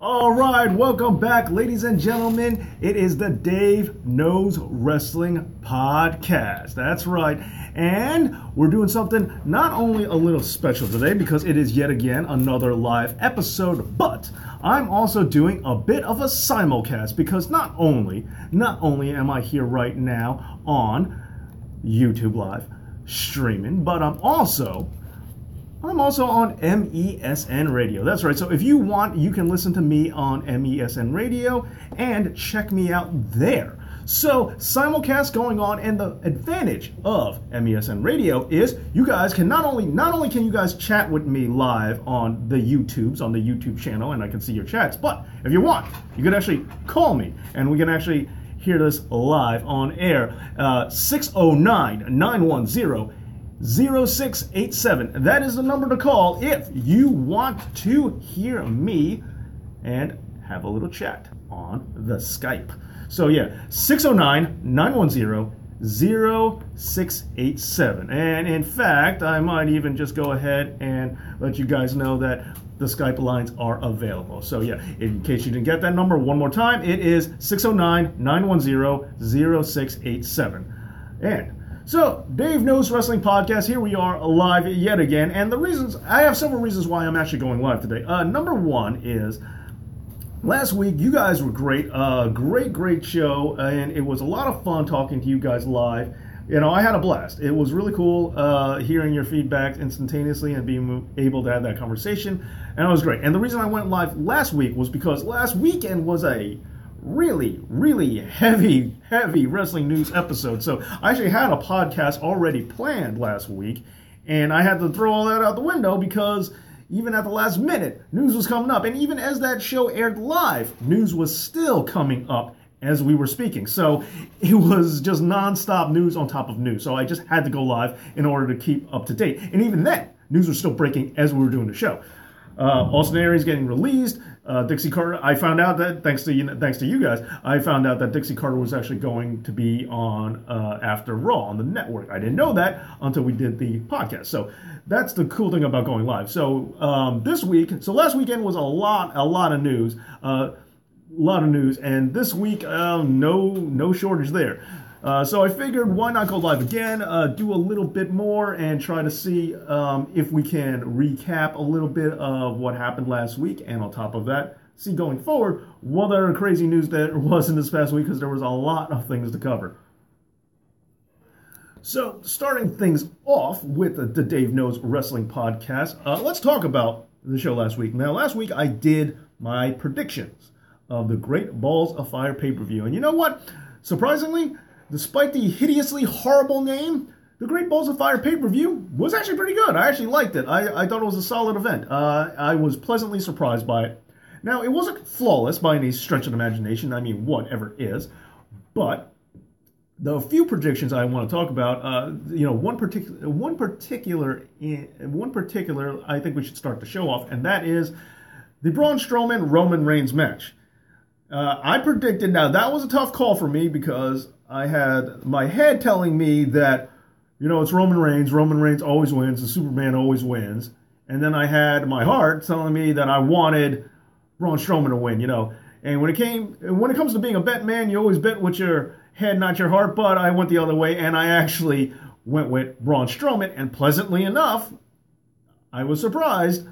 All right, welcome back, ladies and gentlemen. It is the Dave Knows Wrestling Podcast. That's right. And we're doing something not only a little special today because it is yet again another live episode, but I'm also doing a bit of a simulcast because not only am I here right now on YouTube Live streaming, but I'm also on MESN Radio. That's right. So if you want, you can listen to me on MESN Radio and check me out there. So simulcast going on, and the advantage of MESN Radio is you guys can not only can you guys chat with me live on the YouTube channel, and I can see your chats, but if you want, you can actually call me and we can actually hear this live on air. 609-910 0687. That is the number to call if you want to hear me and have a little chat on the Skype. So yeah, 609-910-0687. And in fact, I might even just go ahead and let you guys know that the Skype lines are available. So yeah, in case you didn't get that number one more time, it is 609-910-0687. And so, Dave Knows Wrestling Podcast, here we are live yet again, and I have several reasons why I'm actually going live today. Number one is, last week, you guys were great, great show, and it was a lot of fun talking to you guys live. You know, I had a blast. It was really cool hearing your feedback instantaneously and being able to have that conversation, and it was great. And the reason I went live last week was because last weekend was a really heavy wrestling news episode. So I actually had a podcast already planned last week, and I had to throw all that out the window because even at the last minute, news was coming up. And even as that show aired live, news was still coming up as we were speaking. So it was just nonstop news on top of news. So I just had to go live in order to keep up to date. And even then, news was still breaking as we were doing the show. Austin Aries getting released. Dixie Carter, I found out that, thanks to you guys, I found out that Dixie Carter was actually going to be on After Raw on the network. I didn't know that until we did the podcast. So that's the cool thing about going live. So last weekend was a lot of news. And this week, no shortage there. So I figured, why not go live again, do a little bit more, and try to see if we can recap a little bit of what happened last week, and on top of that, see going forward what other crazy news there was in this past week, because there was a lot of things to cover. So, starting things off with the Dave Knows Wrestling Podcast, let's talk about the show last week. Now, last week I did my predictions of the Great Balls of Fire pay-per-view, and you know what? Surprisingly, despite the hideously horrible name, the Great Balls of Fire pay-per-view was actually pretty good. I actually liked it. I thought it was a solid event. I was pleasantly surprised by it. Now, it wasn't flawless by any stretch of the imagination. I mean, whatever is. But the few predictions I want to talk about, one particular, I think we should start the show off, and that is the Braun Strowman-Roman Reigns match. I predicted, now that was a tough call for me because I had my head telling me that, it's Roman Reigns always wins, the Superman always wins. And then I had my heart telling me that I wanted Braun Strowman to win, And when it comes to being a bet man, you always bet with your head, not your heart, but I went the other way, and I actually went with Braun Strowman, and pleasantly enough, I was surprised,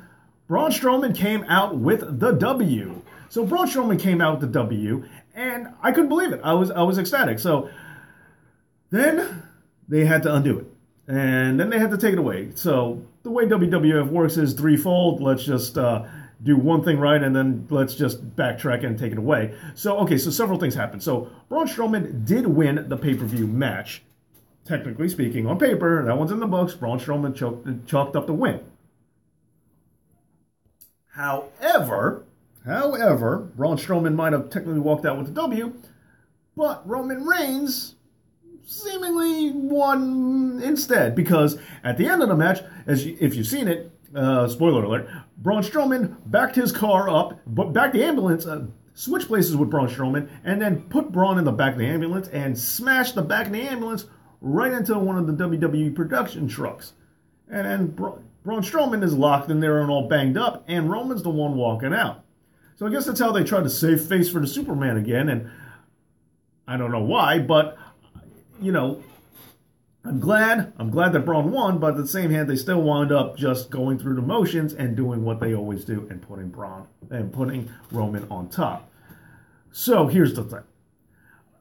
Braun Strowman came out with the W. So Braun Strowman came out with the W, and I couldn't believe it. I was ecstatic. So then they had to undo it, and then they had to take it away. So the way WWF works is threefold. Let's just do one thing right, and then let's just backtrack and take it away. So several things happened. So Braun Strowman did win the pay-per-view match. Technically speaking, on paper, that one's in the books. Braun Strowman chalked up the win. However, Braun Strowman might have technically walked out with the W, but Roman Reigns seemingly won instead, because at the end of the match, if you've seen it, spoiler alert, Braun Strowman backed his car up, backed the ambulance, switched places with Braun Strowman, and then put Braun in the back of the ambulance and smashed the back of the ambulance right into one of the WWE production trucks. And then Braun Strowman is locked in there and all banged up, and Roman's the one walking out. So I guess that's how they tried to save face for the Superman again, and I don't know why, but, you know, I'm glad that Braun won, but at the same hand, they still wound up just going through the motions and doing what they always do and putting Roman on top. So here's the thing.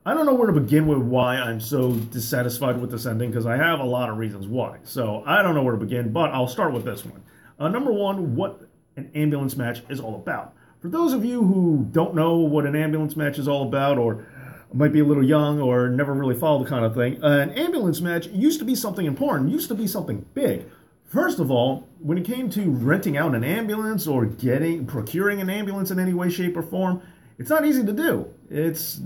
I don't know where to begin with why I'm so dissatisfied with this ending, because I have a lot of reasons why. So I don't know where to begin, but I'll start with this one. Number one, what an ambulance match is all about. For those of you who don't know what an ambulance match is all about, or might be a little young or never really follow the kind of thing, an ambulance match used to be something important, used to be something big. First of all, when it came to renting out an ambulance or procuring an ambulance in any way, shape, or form, it's not easy to do. It's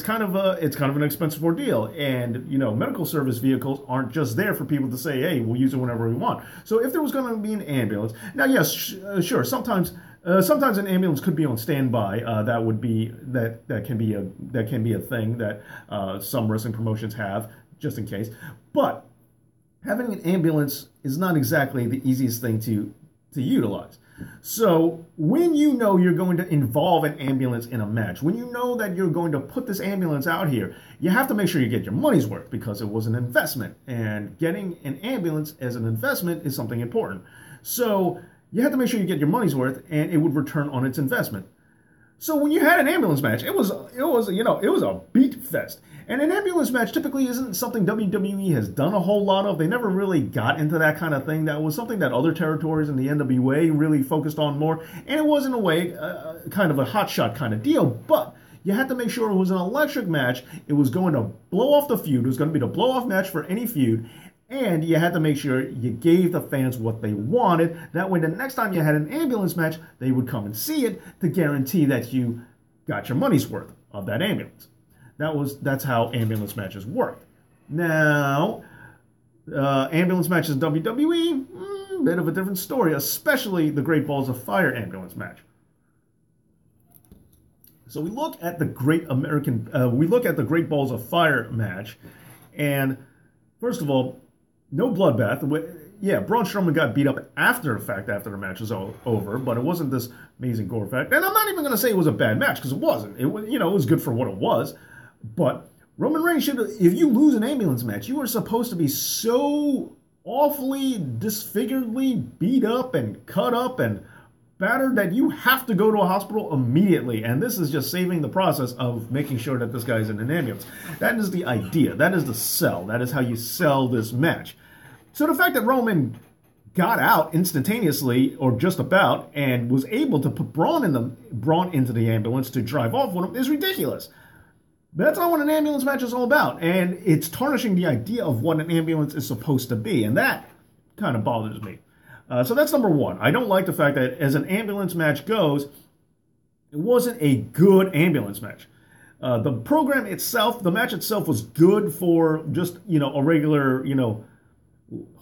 kind of an expensive ordeal, and medical service vehicles aren't just there for people to say, hey, we'll use it whenever we want. So if there was going to be an ambulance, now yes, sure, sometimes an ambulance could be on standby. That can be a thing that some wrestling promotions have just in case. But having an ambulance is not exactly the easiest thing to utilize. So when you know you're going to involve an ambulance in a match, when you know that you're going to put this ambulance out here, you have to make sure you get your money's worth, because it was an investment, and getting an ambulance as an investment is something important. So you have to make sure you get your money's worth, and it would return on its investment. So when you had an ambulance match, it was a beat fest. And an ambulance match typically isn't something WWE has done a whole lot of. They never really got into that kind of thing. That was something that other territories in the NWA really focused on more. And it was, in a way, kind of a hotshot kind of deal. But you had to make sure it was an electric match. It was going to blow off the feud. It was going to be the blow-off match for any feud. And you had to make sure you gave the fans what they wanted. That way, the next time you had an ambulance match, they would come and see it to guarantee that you got your money's worth of that ambulance. That's how ambulance matches work. Now, ambulance matches in WWE, bit of a different story, especially the Great Balls of Fire ambulance match. So we look at the Great Balls of Fire match, and first of all, no bloodbath. Yeah, Braun Strowman got beat up after the match was over, but it wasn't this amazing gore effect. And I'm not even going to say it was a bad match, because it wasn't. It was good for what it was. But Roman Reigns if you lose an ambulance match, you are supposed to be so awfully, disfiguredly beat up and cut up and battered that you have to go to a hospital immediately. And this is just saving the process of making sure that this guy's in an ambulance. That is the idea. That is the sell. That is how you sell this match. So the fact that Roman got out instantaneously, or just about, and was able to put Braun into the ambulance to drive off with him is ridiculous. That's not what an ambulance match is all about, and it's tarnishing the idea of what an ambulance is supposed to be, and that kind of bothers me. So that's number one. I don't like the fact that, as an ambulance match goes, it wasn't a good ambulance match. The program itself, the match itself, was good for just, a regular,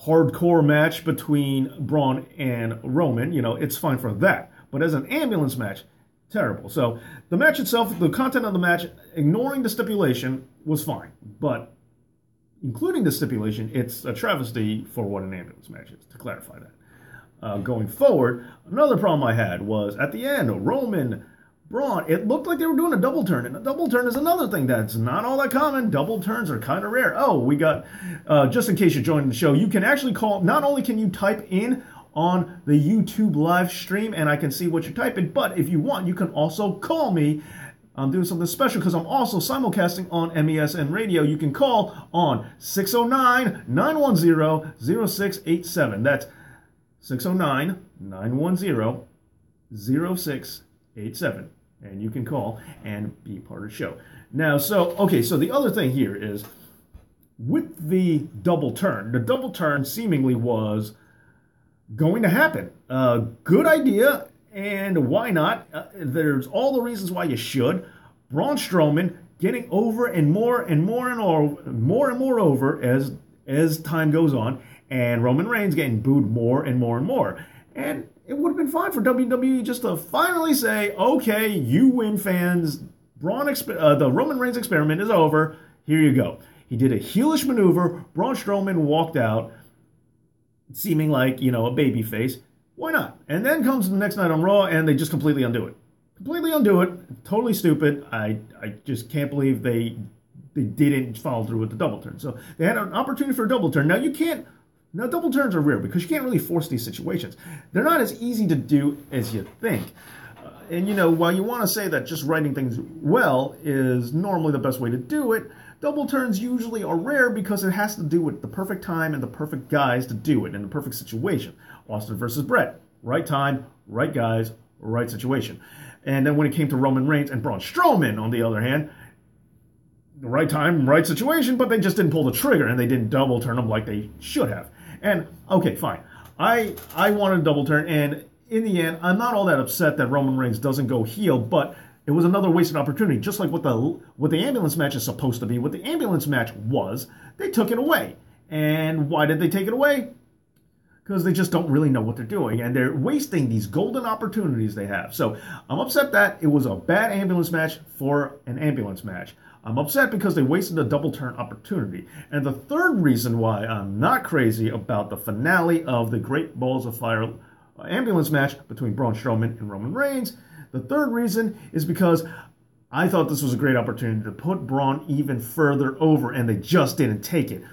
hardcore match between Braun and Roman. It's fine for that. But as an ambulance match, terrible. So the match itself, the content of the match, ignoring the stipulation, was fine. But including the stipulation, it's a travesty for what an ambulance match is, to clarify that. Going forward, another problem I had was, at the end, Roman, Braun, it looked like they were doing a double turn. And a double turn is another thing that's not all that common. Double turns are kind of rare. Oh, we got, just in case you're joining the show, you can actually call, not only can you type in on the YouTube live stream, and I can see what you're typing, but if you want, you can also call me. I'm doing something special because I'm also simulcasting on MESN Radio. You can call on 609-910-0687. That's 609-910-0687. And you can call and be part of the show. Now, so the other thing here is, with the double turn seemingly was going to happen. Good idea, and why not? There's all the reasons why you should. Braun Strowman getting over and more over as time goes on, and Roman Reigns getting booed more and more and more. And it would have been fine for WWE just to finally say, okay, you win, fans. The Roman Reigns experiment is over. Here you go. He did a heelish maneuver. Braun Strowman walked out, seeming like, a baby face. Why not? And then comes the next night on Raw, and they just completely undo it. completely undo it. Totally stupid. I just can't believe they didn't follow through with the double turn. So they had an opportunity for a double turn. Now you can't. Now double turns are rare because you can't really force these situations. They're not as easy to do as you think. And you know, while you want to say that just writing things well is normally the best way to do it, double turns usually are rare because it has to do with the perfect time and the perfect guys to do it in the perfect situation. Austin versus Brett. Right time, right guys, right situation. And then when it came to Roman Reigns and Braun Strowman, on the other hand, the right time, right situation, but they just didn't pull the trigger and they didn't double turn them like they should have. And, okay, fine. I wanted a double turn, and in the end, I'm not all that upset that Roman Reigns doesn't go heel, but it was another wasted opportunity, just like what the ambulance match is supposed to be. What the ambulance match was, they took it away. And why did they take it away? Because they just don't really know what they're doing, and they're wasting these golden opportunities they have. So I'm upset that it was a bad ambulance match for an ambulance match. I'm upset because they wasted a double turn opportunity. And the third reason why I'm not crazy about the finale of the Great Balls of Fire ambulance match between Braun Strowman and Roman Reigns, the third reason is because I thought this was a great opportunity to put Braun even further over, and they just didn't take it.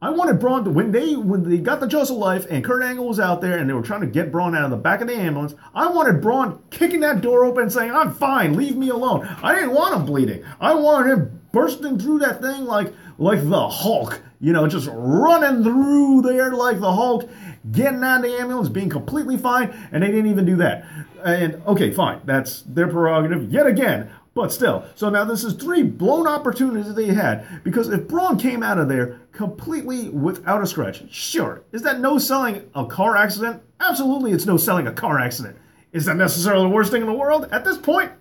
I wanted Braun to, when they got the Jaws of Life and Kurt Angle was out there and they were trying to get Braun out of the back of the ambulance, I wanted Braun kicking that door open and saying, "I'm fine, leave me alone." I didn't want him bleeding. I wanted him bursting through that thing like the Hulk, you know, just running through there like the Hulk, getting out of the ambulance, being completely fine, and they didn't even do that. And, okay, fine, that's their prerogative yet again. But still, so now this is 3 blown opportunities that they had. Because if Braun came out of there completely without a scratch, sure. Is that no selling a car accident? Absolutely, it's no selling a car accident. Is that necessarily the worst thing in the world at this point?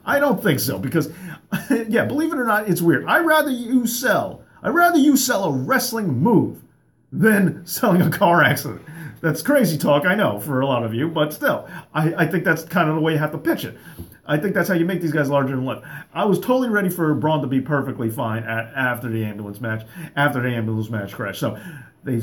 I don't think so. Because, yeah, believe it or not, it's weird. I'd rather you sell a wrestling move than selling a car accident. That's crazy talk, I know, for a lot of you. But still, I think that's kind of the way you have to pitch it. I think that's how you make these guys larger than life. I was totally ready for Braun to be perfectly fine after the ambulance match crash. So they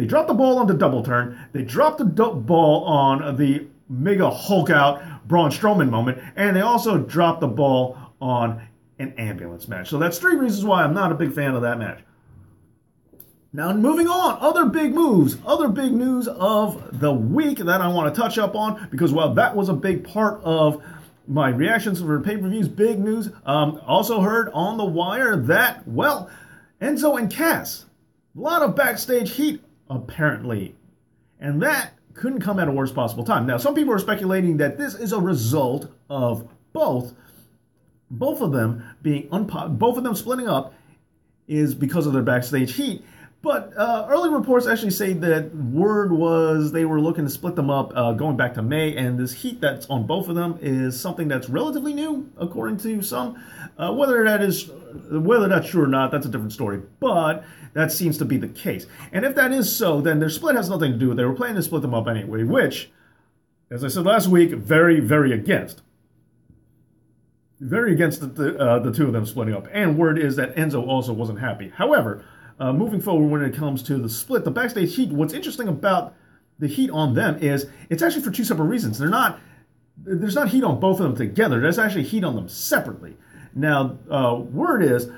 dropped the ball on the double turn. They dropped the ball on the mega Hulk out Braun Strowman moment, and they also dropped the ball on an ambulance match. So that's 3 reasons why I'm not a big fan of that match. Now, moving on, other big news of the week that I want to touch up on, because, well, that was a big part of my reactions for pay-per-views. Big news. Also heard on the wire that, well, Enzo and Cass, a lot of backstage heat, apparently. And that couldn't come at a worst possible time. Now, some people are speculating that this is a result of both of them splitting up is because of their backstage heat. But early reports actually say that word was they were looking to split them up going back to May, and this heat that's on both of them is something that's relatively new, according to some. Whether that's true or not, that's a different story. But that seems to be the case. And if that is so, then their split has nothing to do with it. They were planning to split them up anyway, which, as I said last week, very, very against. Very against the 2 of them splitting up. And word is that Enzo also wasn't happy. However, moving forward when it comes to the split, the backstage heat, what's interesting about the heat on them is it's actually for 2 separate reasons. There's not heat on both of them together. There's actually heat on them separately. Now, word is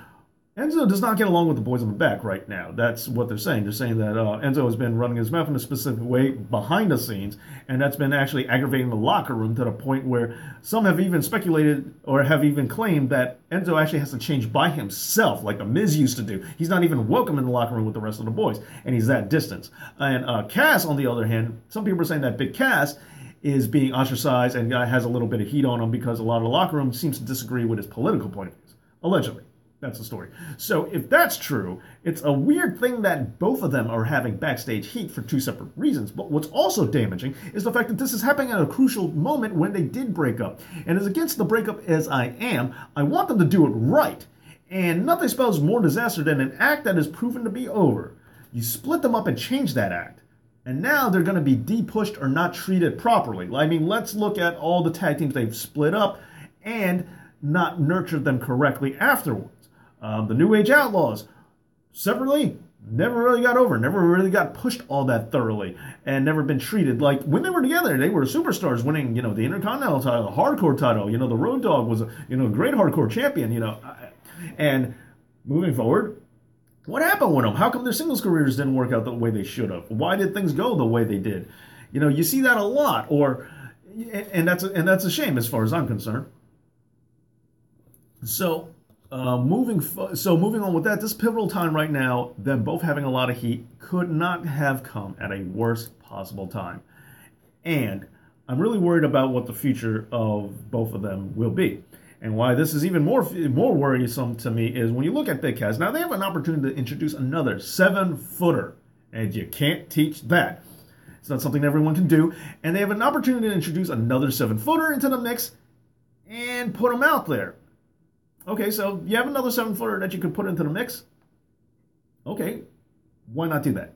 Enzo does not get along with the boys on the back right now. That's what they're saying. They're saying that Enzo has been running his mouth in a specific way behind the scenes, and that's been actually aggravating the locker room to the point where some have even speculated or have even claimed that Enzo actually has to change by himself, like the Miz used to do. He's not even welcome in the locker room with the rest of the boys, and he's that distance. And Cass, on the other hand, some people are saying that Big Cass is being ostracized and has a little bit of heat on him because a lot of the locker room seems to disagree with his political point of views, allegedly. That's the story. So if that's true, it's a weird thing that both of them are having backstage heat for 2 separate reasons. But what's also damaging is the fact that this is happening at a crucial moment when they did break up. And as against the breakup as I am, I want them to do it right. And nothing spells more disaster than an act that is proven to be over. You split them up and change that act. And now they're going to be de-pushed or not treated properly. I mean, let's look at all the tag teams they've split up and not nurtured them correctly afterwards. The New Age Outlaws, separately, never really got over, never really got pushed all that thoroughly, and never been treated like when they were together. They were superstars, winning, the Intercontinental title, the Hardcore title. The Road Dogg was a great hardcore champion. And moving forward, what happened with them? How come their singles careers didn't work out the way they should have? Why did things go the way they did? You see that a lot, and that's a shame as far as I'm concerned. So. Moving on with that, this pivotal time right now, them both having a lot of heat, could not have come at a worse possible time. And I'm really worried about what the future of both of them will be. And why this is even more worrisome to me is when you look at Big Cass. Now, they have an opportunity to introduce another 7-footer, and you can't teach that. It's not something everyone can do. And they have an opportunity to introduce another 7-footer into the mix and put them out there. Okay, so you have another 7-footer that you could put into the mix. Okay, why not do that?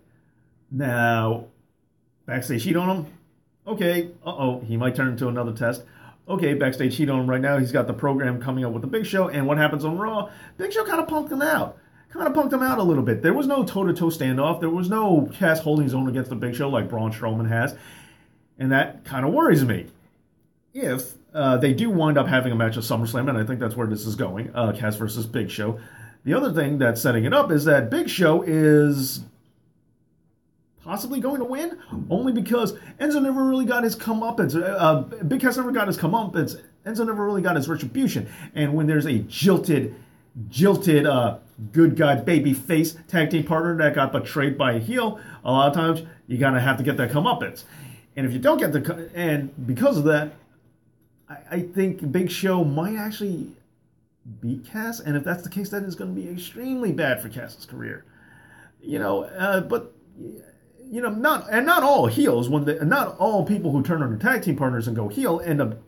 Now, backstage heat on him. Okay, he might turn into another test. Okay, backstage heat on him right now. He's got the program coming up with the Big Show, and what happens on Raw? Big Show kind of punked him out. A little bit. There was no toe-to-toe standoff. There was no Cass holding his own against the Big Show like Braun Strowman has, and that kind of worries me. If they do wind up having a match at SummerSlam, and I think that's where this is going, Cass versus Big Show. The other thing that's setting it up is that Big Show is possibly going to win, only because Enzo never really got his comeuppance. Big Cass never got his comeuppance. Enzo never really got his retribution. And when there's a jilted, good guy, baby face tag team partner that got betrayed by a heel, a lot of times you're going to have to get that comeuppance. And if you don't get and because of that, I think Big Show might actually beat Cass, and if that's the case, that is going to be extremely bad for Cass's career. Not all heels, not all people who turn on their tag team partners and go heel end up,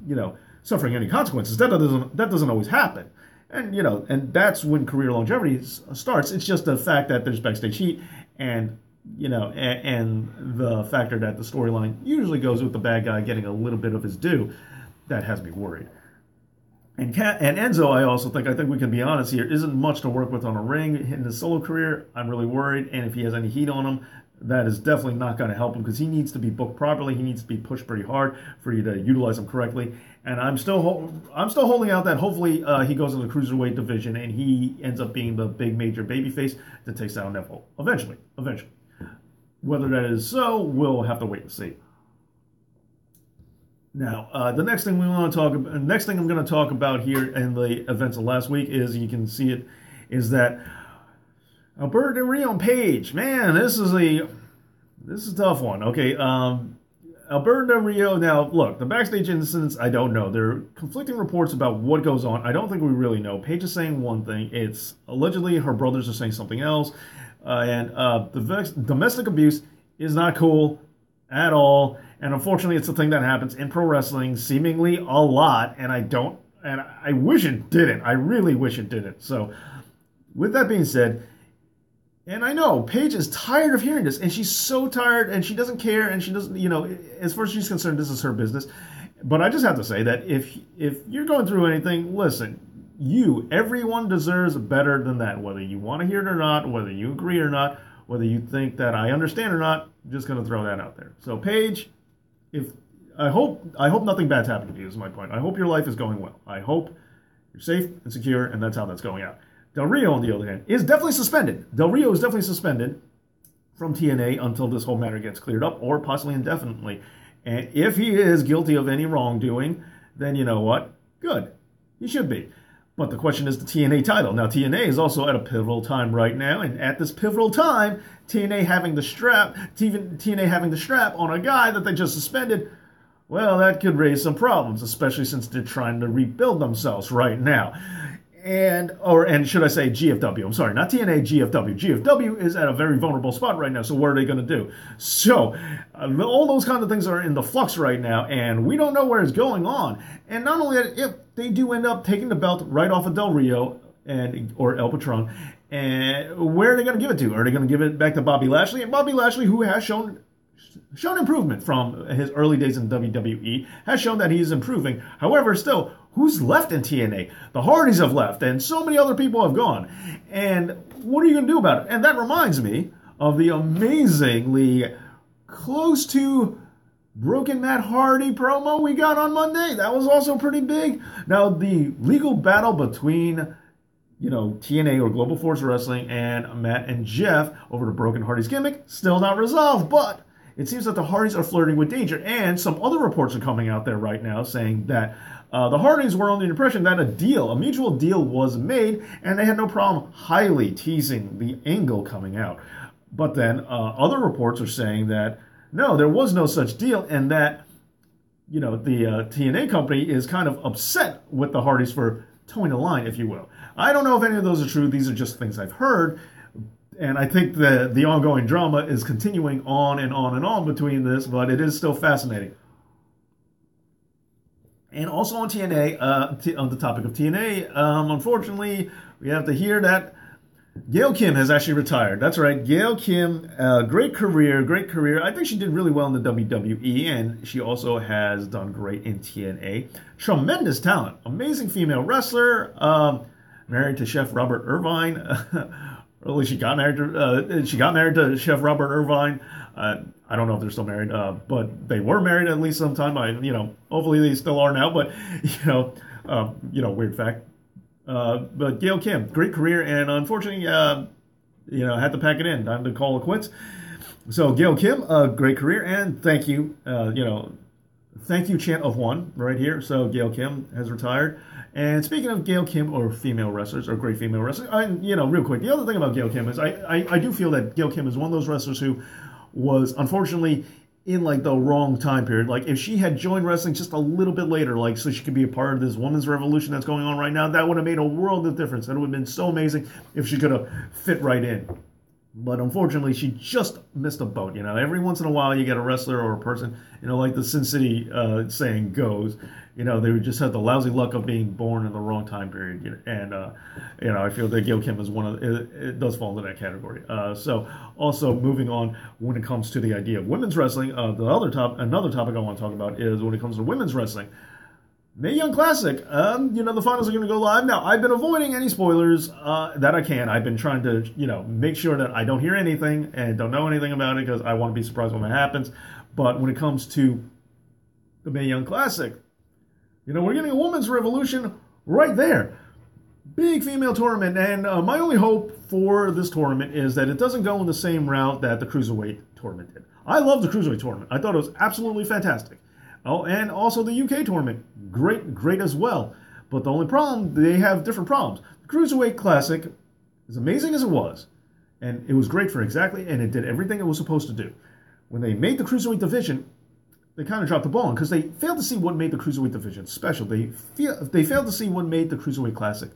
suffering any consequences. That doesn't always happen, and that's when career longevity starts. It's just the fact that there's backstage heat, and the factor that the storyline usually goes with the bad guy getting a little bit of his due. That has me worried. And Enzo, I think we can be honest here, isn't much to work with on a ring. In his solo career, I'm really worried. And if he has any heat on him, that is definitely not going to help him because he needs to be booked properly. He needs to be pushed pretty hard for you to utilize him correctly. And I'm still holding out that hopefully he goes in the cruiserweight division and he ends up being the big major babyface that takes down Neville eventually. Whether that is so, we'll have to wait and see. Now, the next thing I'm going to talk about here in the events of last week is, you can see it, is that Alberto Del Rio and Paige. Man, this is a tough one. Okay, Alberto Del Rio. Now, look, the backstage incidents, I don't know. There are conflicting reports about what goes on. I don't think we really know. Paige is saying one thing. It's allegedly her brothers are saying something else. And the domestic abuse is not cool at all. And unfortunately, it's a thing that happens in pro wrestling seemingly a lot. And I wish it didn't. I really wish it didn't. So, with that being said, and I know Paige is tired of hearing this, and she's so tired, and she doesn't care, and she doesn't, as far as she's concerned, this is her business. But I just have to say that if you're going through anything, listen, everyone deserves better than that. Whether you want to hear it or not, whether you agree or not, whether you think that I understand or not, I'm just going to throw that out there. So Paige, I hope nothing bad's happening to you is my point. I hope your life is going well. I hope you're safe and secure, and that's how that's going out. Del Rio, on the other hand, is definitely suspended. Del Rio is definitely suspended from TNA until this whole matter gets cleared up, or possibly indefinitely. And if he is guilty of any wrongdoing, then you know what? Good. He should be. But the question is the TNA title. Now, TNA is also at a pivotal time right now, and at this pivotal time, TNA having the strap on a guy that they just suspended, well, that could raise some problems, especially since they're trying to rebuild themselves right now. And should I say GFW? I'm sorry, not TNA, GFW. GFW is at a very vulnerable spot right now, so what are they going to do? So, all those kind of things are in the flux right now, and we don't know where it's going on. And not only that, if they do end up taking the belt right off of Del Rio or El Patron, and where are they going to give it to? Are they going to give it back to Bobby Lashley? And Bobby Lashley, who has shown improvement from his early days in WWE, has shown that he is improving. However, still, who's left in TNA? The Hardys have left, and so many other people have gone. And what are you going to do about it? And that reminds me of the amazingly close to broken Matt Hardy promo we got on Monday. That was also pretty big. Now, the legal battle between, TNA or Global Force Wrestling and Matt and Jeff over the broken Hardy's gimmick, still not resolved, but it seems that the Hardys are flirting with danger, and some other reports are coming out there right now saying that the Hardys were under the impression that a mutual deal was made, and they had no problem highly teasing the angle coming out. But then other reports are saying that, no, there was no such deal, and that, the TNA company is kind of upset with the Hardys for towing the line, if you will. I don't know if any of those are true. These are just things I've heard. And I think the ongoing drama is continuing on and on and on between this, but it is still fascinating. And also on TNA, on the topic of TNA, unfortunately, we have to hear that Gail Kim has actually retired. That's right, Gail Kim, great career. I think she did really well in the WWE, and she also has done great in TNA. Tremendous talent, amazing female wrestler, married to Chef Robert Irvine. Or she got married to Chef Robert Irvine. I don't know if they're still married, but they were married at least sometime. Hopefully they still are now. But weird fact. But Gail Kim, great career, and unfortunately, had to pack it in. Time to call it quits. So Gail Kim, great career, and thank you. Thank you chant of one right here. So Gail Kim has retired. And speaking of Gail Kim or female wrestlers or great female wrestlers, real quick, the other thing about Gail Kim is I do feel that Gail Kim is one of those wrestlers who was unfortunately in the wrong time period. If she had joined wrestling just a little bit later, so she could be a part of this women's revolution that's going on right now, that would have made a world of difference. That would have been so amazing if she could have fit right in. But unfortunately, she just missed a boat. Every once in a while you get a wrestler or a person, like the Sin City saying goes, they just had the lousy luck of being born in the wrong time period. And, I feel that Gail Kim is it does fall into that category. So also moving on when it comes to the idea of women's wrestling, another topic I want to talk about is when it comes to women's wrestling. Mae Young Classic, the finals are going to go live. Now, I've been avoiding any spoilers that I can. I've been trying to, make sure that I don't hear anything and don't know anything about it because I want to be surprised when that happens. But when it comes to the Mae Young Classic, we're getting a women's revolution right there. Big female tournament, and my only hope for this tournament is that it doesn't go in the same route that the Cruiserweight tournament did. I love the Cruiserweight tournament. I thought it was absolutely fantastic. Oh, and also the UK tournament, great as well. But the only problem, they have different problems. The Cruiserweight Classic, as amazing as it was, and it was great and it did everything it was supposed to do. When they made the Cruiserweight division, they kind of dropped the ball because they failed to see what made the Cruiserweight division special. They failed to see what made the Cruiserweight Classic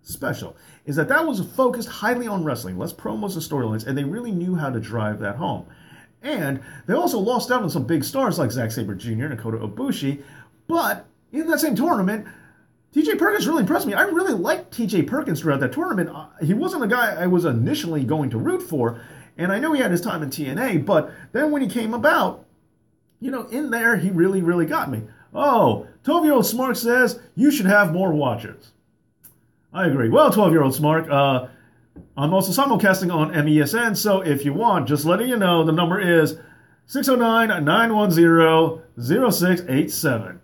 special. Is that was focused highly on wrestling, less promos and storylines, and they really knew how to drive that home. And they also lost out on some big stars like Zack Sabre Jr. and Kota Ibushi. But in that same tournament, TJ Perkins really impressed me. I really liked TJ Perkins throughout that tournament. He wasn't a guy I was initially going to root for. And I know he had his time in TNA. But then when he came about, in there, he really got me. Oh, 12-year-old Smark says you should have more watchers. I agree. Well, 12-year-old Smark, I'm also simulcasting on MESN, so if you want, just letting you know, the number is 609-910-0687.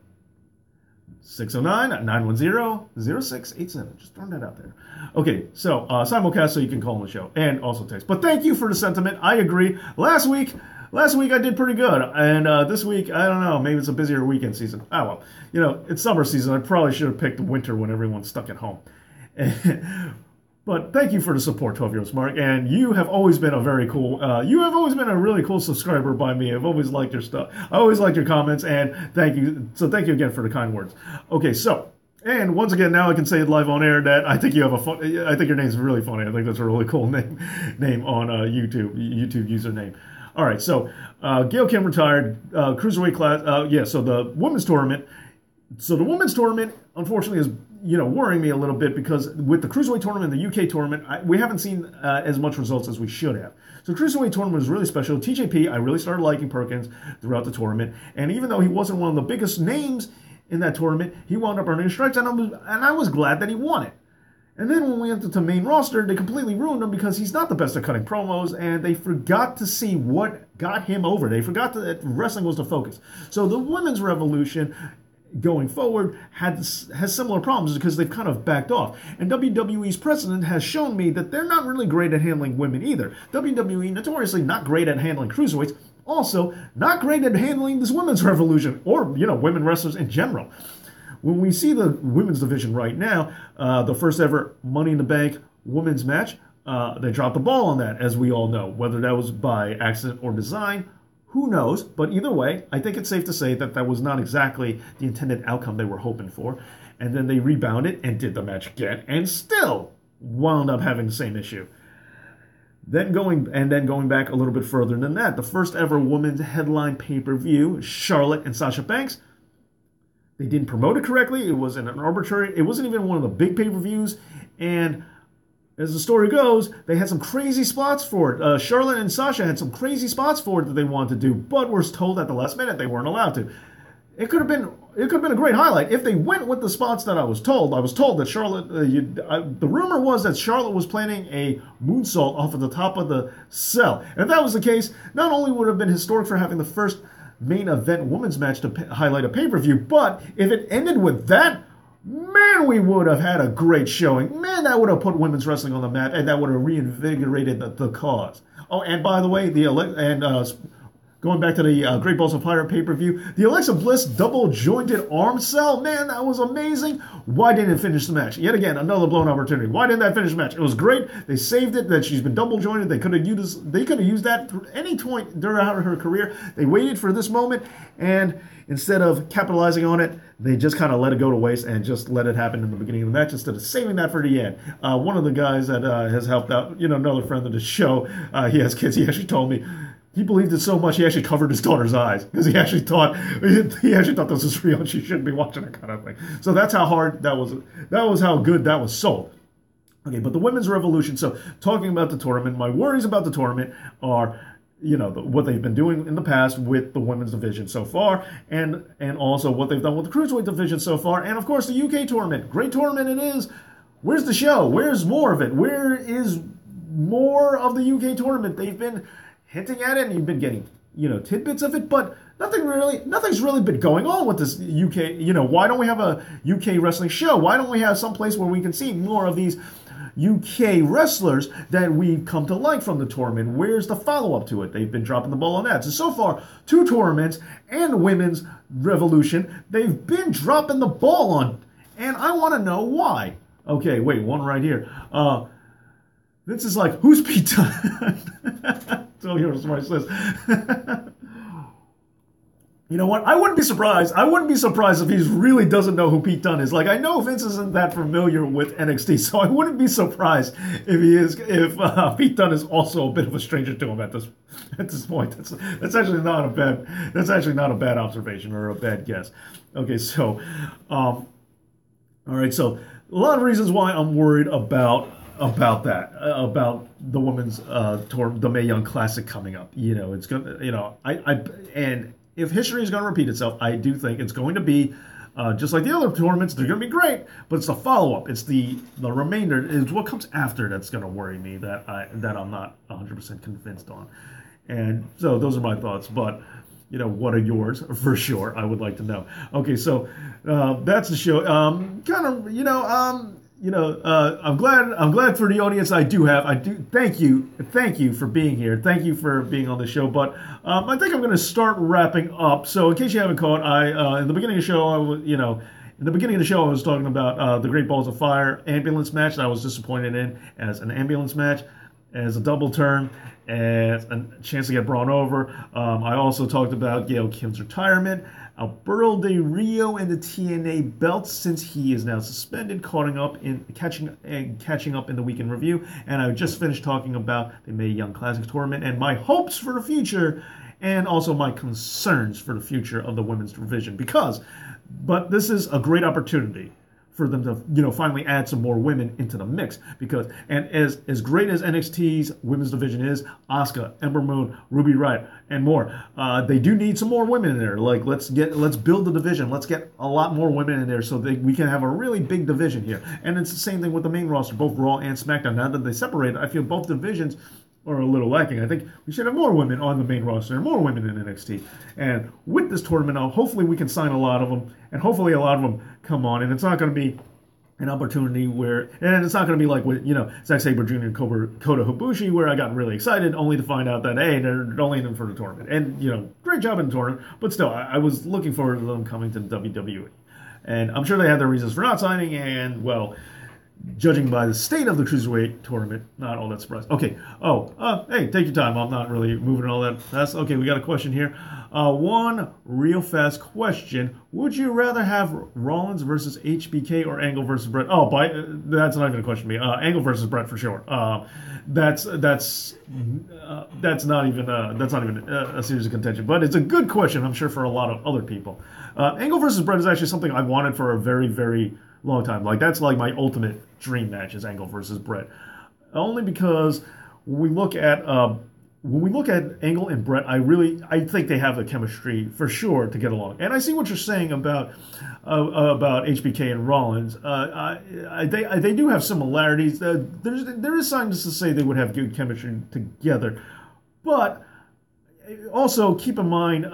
609-910-0687. Just throwing that out there. Okay, so simulcast so you can call on the show and also text. But thank you for the sentiment. I agree. Last week I did pretty good. And this week, I don't know, maybe it's a busier weekend season. Oh, well, it's summer season. I probably should have picked winter when everyone's stuck at home. But thank you for the support, 12-year-old Smart. And you have always been a really cool subscriber by me. I've always liked your stuff. I always liked your comments, and thank you. So thank you again for the kind words. Okay, so, and once again, now I can say it live on air that I think you have I think your name's really funny. I think that's a really cool name on YouTube username. All right, so Gail Kim retired, Cruiserweight class, so the women's tournament. So the women's tournament, unfortunately, is worrying me a little bit because with the Cruiserweight tournament and the UK tournament, we haven't seen as much results as we should have. So the Cruiserweight tournament was really special. TJP, I really started liking Perkins throughout the tournament. And even though he wasn't one of the biggest names in that tournament. He wound up earning stripes, and I was glad that he won it. And then when we entered the main roster, they completely ruined him because he's not the best at cutting promos, and they forgot to see what got him over. They forgot that wrestling was the focus. So the women's revolution going forward has similar problems because they've kind of backed off. And WWE's president has shown me that they're not really great at handling women either. WWE notoriously not great at handling cruiserweights, also not great at handling this women's revolution or, women wrestlers in general. When we see the women's division right now, the first ever Money in the Bank women's match, they dropped the ball on that, as we all know. Whether that was by accident or design, who knows? But either way, I think it's safe to say that that was not exactly the intended outcome they were hoping for. And then they rebounded and did the match again, and still wound up having the same issue. Then going back a little bit further than that, the first ever women's headline pay-per-view, Charlotte and Sasha Banks. They didn't promote it correctly. It wasn't it wasn't even one of the big pay-per-views. And as the story goes, they had some crazy spots for it. Charlotte and Sasha had some crazy spots for it that they wanted to do, but were told at the last minute they weren't allowed to. It could have been a great highlight if they went with the spots that I was told. I was told that Charlotte, the rumor was that Charlotte was planning a moonsault off of the top of the cell. And if that was the case, not only would it have been historic for having the first main event women's match to highlight a pay-per-view, but if it ended with that, man, we would have had a great showing. Man, that would have put women's wrestling on the map, and that would have reinvigorated the cause. Oh, and by the way, going back to the Great Balls of Fire pay-per-view, the Alexa Bliss double-jointed arm sell, man, that was amazing. Why didn't it finish the match? Yet again, another blown opportunity. Why didn't that finish the match? It was great. They saved it, that she's been double-jointed. They could have used that at any point during her career. They waited for this moment, and instead of capitalizing on it, they just kind of let it go to waste and just let it happen in the beginning of the match instead of saving that for the end. One of the guys that has helped out, another friend of the show, he has kids, he actually told me, he believed it so much he actually covered his daughter's eyes because he actually thought this was real and she shouldn't be watching it, kind of thing. So that's how hard that was. That was how good that was sold. Okay, but the women's revolution. So talking about the tournament, my worries about the tournament are, what they've been doing in the past with the women's division so far, and also what they've done with the cruiserweight division so far, and of course the UK tournament. Great tournament it is. Where's the show? Where's more of it? Where is more of the UK tournament? They've been hinting at it, and you've been getting, tidbits of it, but nothing's really been going on with this UK. Why don't we have a UK wrestling show? Why don't we have some place where we can see more of these UK wrestlers that we've come to like from the tournament? Where's the follow-up to it? They've been dropping the ball on that. So far, 2 tournaments and the women's revolution, they've been dropping the ball on, and I want to know why. Okay, wait, one right here. This is like, who's Pete Dunne? So here's what it says. You know what? I wouldn't be surprised. If he really doesn't know who Pete Dunne is. Like, I know Vince isn't that familiar with NXT, so I wouldn't be surprised if Pete Dunne is also a bit of a stranger to him at this point. That's actually not a bad observation or a bad guess. Okay, so all right, so a lot of reasons why I'm worried about the women's tour, the Mae Young Classic coming up. It's gonna, and if history is going to repeat itself, I do think it's going to be just like the other tournaments. They're going to be great, but it's the follow-up. It's the remainder. It's what comes after that's going to worry me. That I'm not 100% convinced on. And so those are my thoughts. But what are yours for sure? I would like to know. Okay, so that's the show. I'm glad for the audience I do thank you for being here. Thank you for being on the show. But I think I'm going to start wrapping up. So in case you haven't caught, in the beginning of the show, I was talking about the Great Balls of Fire ambulance match that I was disappointed in as an ambulance match, as a double turn, as a chance to get Braun over. I also talked about Gail Kim's retirement, Alberto Del Rio and the TNA belt since he is now suspended, catching up in the weekend review, and I just finished talking about the Mae Young Classic tournament and my hopes for the future, and also my concerns for the future of the women's division. But this is a great opportunity for them to, finally add some more women into the mix. Because, and as great as NXT's women's division is, Asuka, Ember Moon, Ruby Riott, and more, they do need some more women in there. Like, let's build the division. Let's get a lot more women in there so that we can have a really big division here. And it's the same thing with the main roster, both Raw and SmackDown. Now that they separated, I feel both divisions are a little lacking. I think we should have more women on the main roster and more women in NXT. And with this tournament, hopefully we can sign a lot of them, and hopefully a lot of them come on. And it's not going to be an opportunity where, and it's not going to be like with, Zack Sabre Jr. and Kota Ibushi, where I got really excited only to find out that, hey, they're only in them for the tournament. And, great job in the tournament, but still, I was looking forward to them coming to the WWE. And I'm sure they had their reasons for not signing, and, well, judging by the state of the Cruiserweight tournament, not all that surprised. Okay. Hey, take your time. I'm not really moving all that fast. Okay, we got a question here. One real fast question. Would you rather have Rollins versus HBK or Angle versus Brett? That's not even a question to me. Angle versus Brett for sure. That's not even a series of contention, but it's a good question, I'm sure, for a lot of other people. Angle versus Brett is actually something I wanted for a very, very long time. Like, that's like my ultimate dream match is Angle versus Brett. Only because when we look at Angle and Brett, I think they have the chemistry for sure to get along. And I see what you're saying about HBK and Rollins. They do have similarities. There is signs to say they would have good chemistry together, but also keep in mind.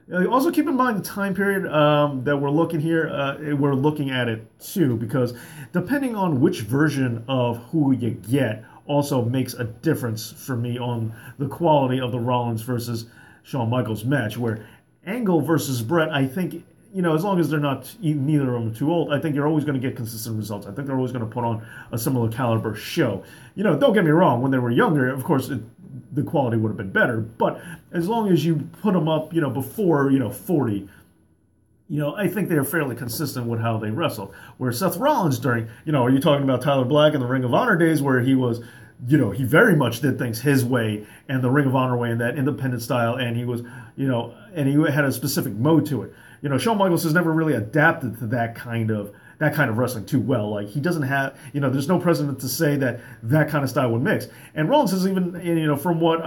The time period that we're looking here. We're looking at it too, because depending on which version of who you get also makes a difference for me on the quality of the Rollins versus Shawn Michaels match. Where Angle versus Brett, I think, as long as they're not, neither of them too old, I think you're always going to get consistent results. I think they're always going to put on a similar caliber show. Don't get me wrong, when they were younger, of course, the quality would have been better. But as long as you put them up, before, 40, I think they're fairly consistent with how they wrestle. Where Seth Rollins during, are you talking about Tyler Black in the Ring of Honor days where he was, he very much did things his way and the Ring of Honor way and that independent style, and he was, and he had a specific mode to it. Shawn Michaels has never really adapted to that kind of wrestling too well. Like, he doesn't have, there's no precedent to say that kind of style would mix. And Rollins is even, from what,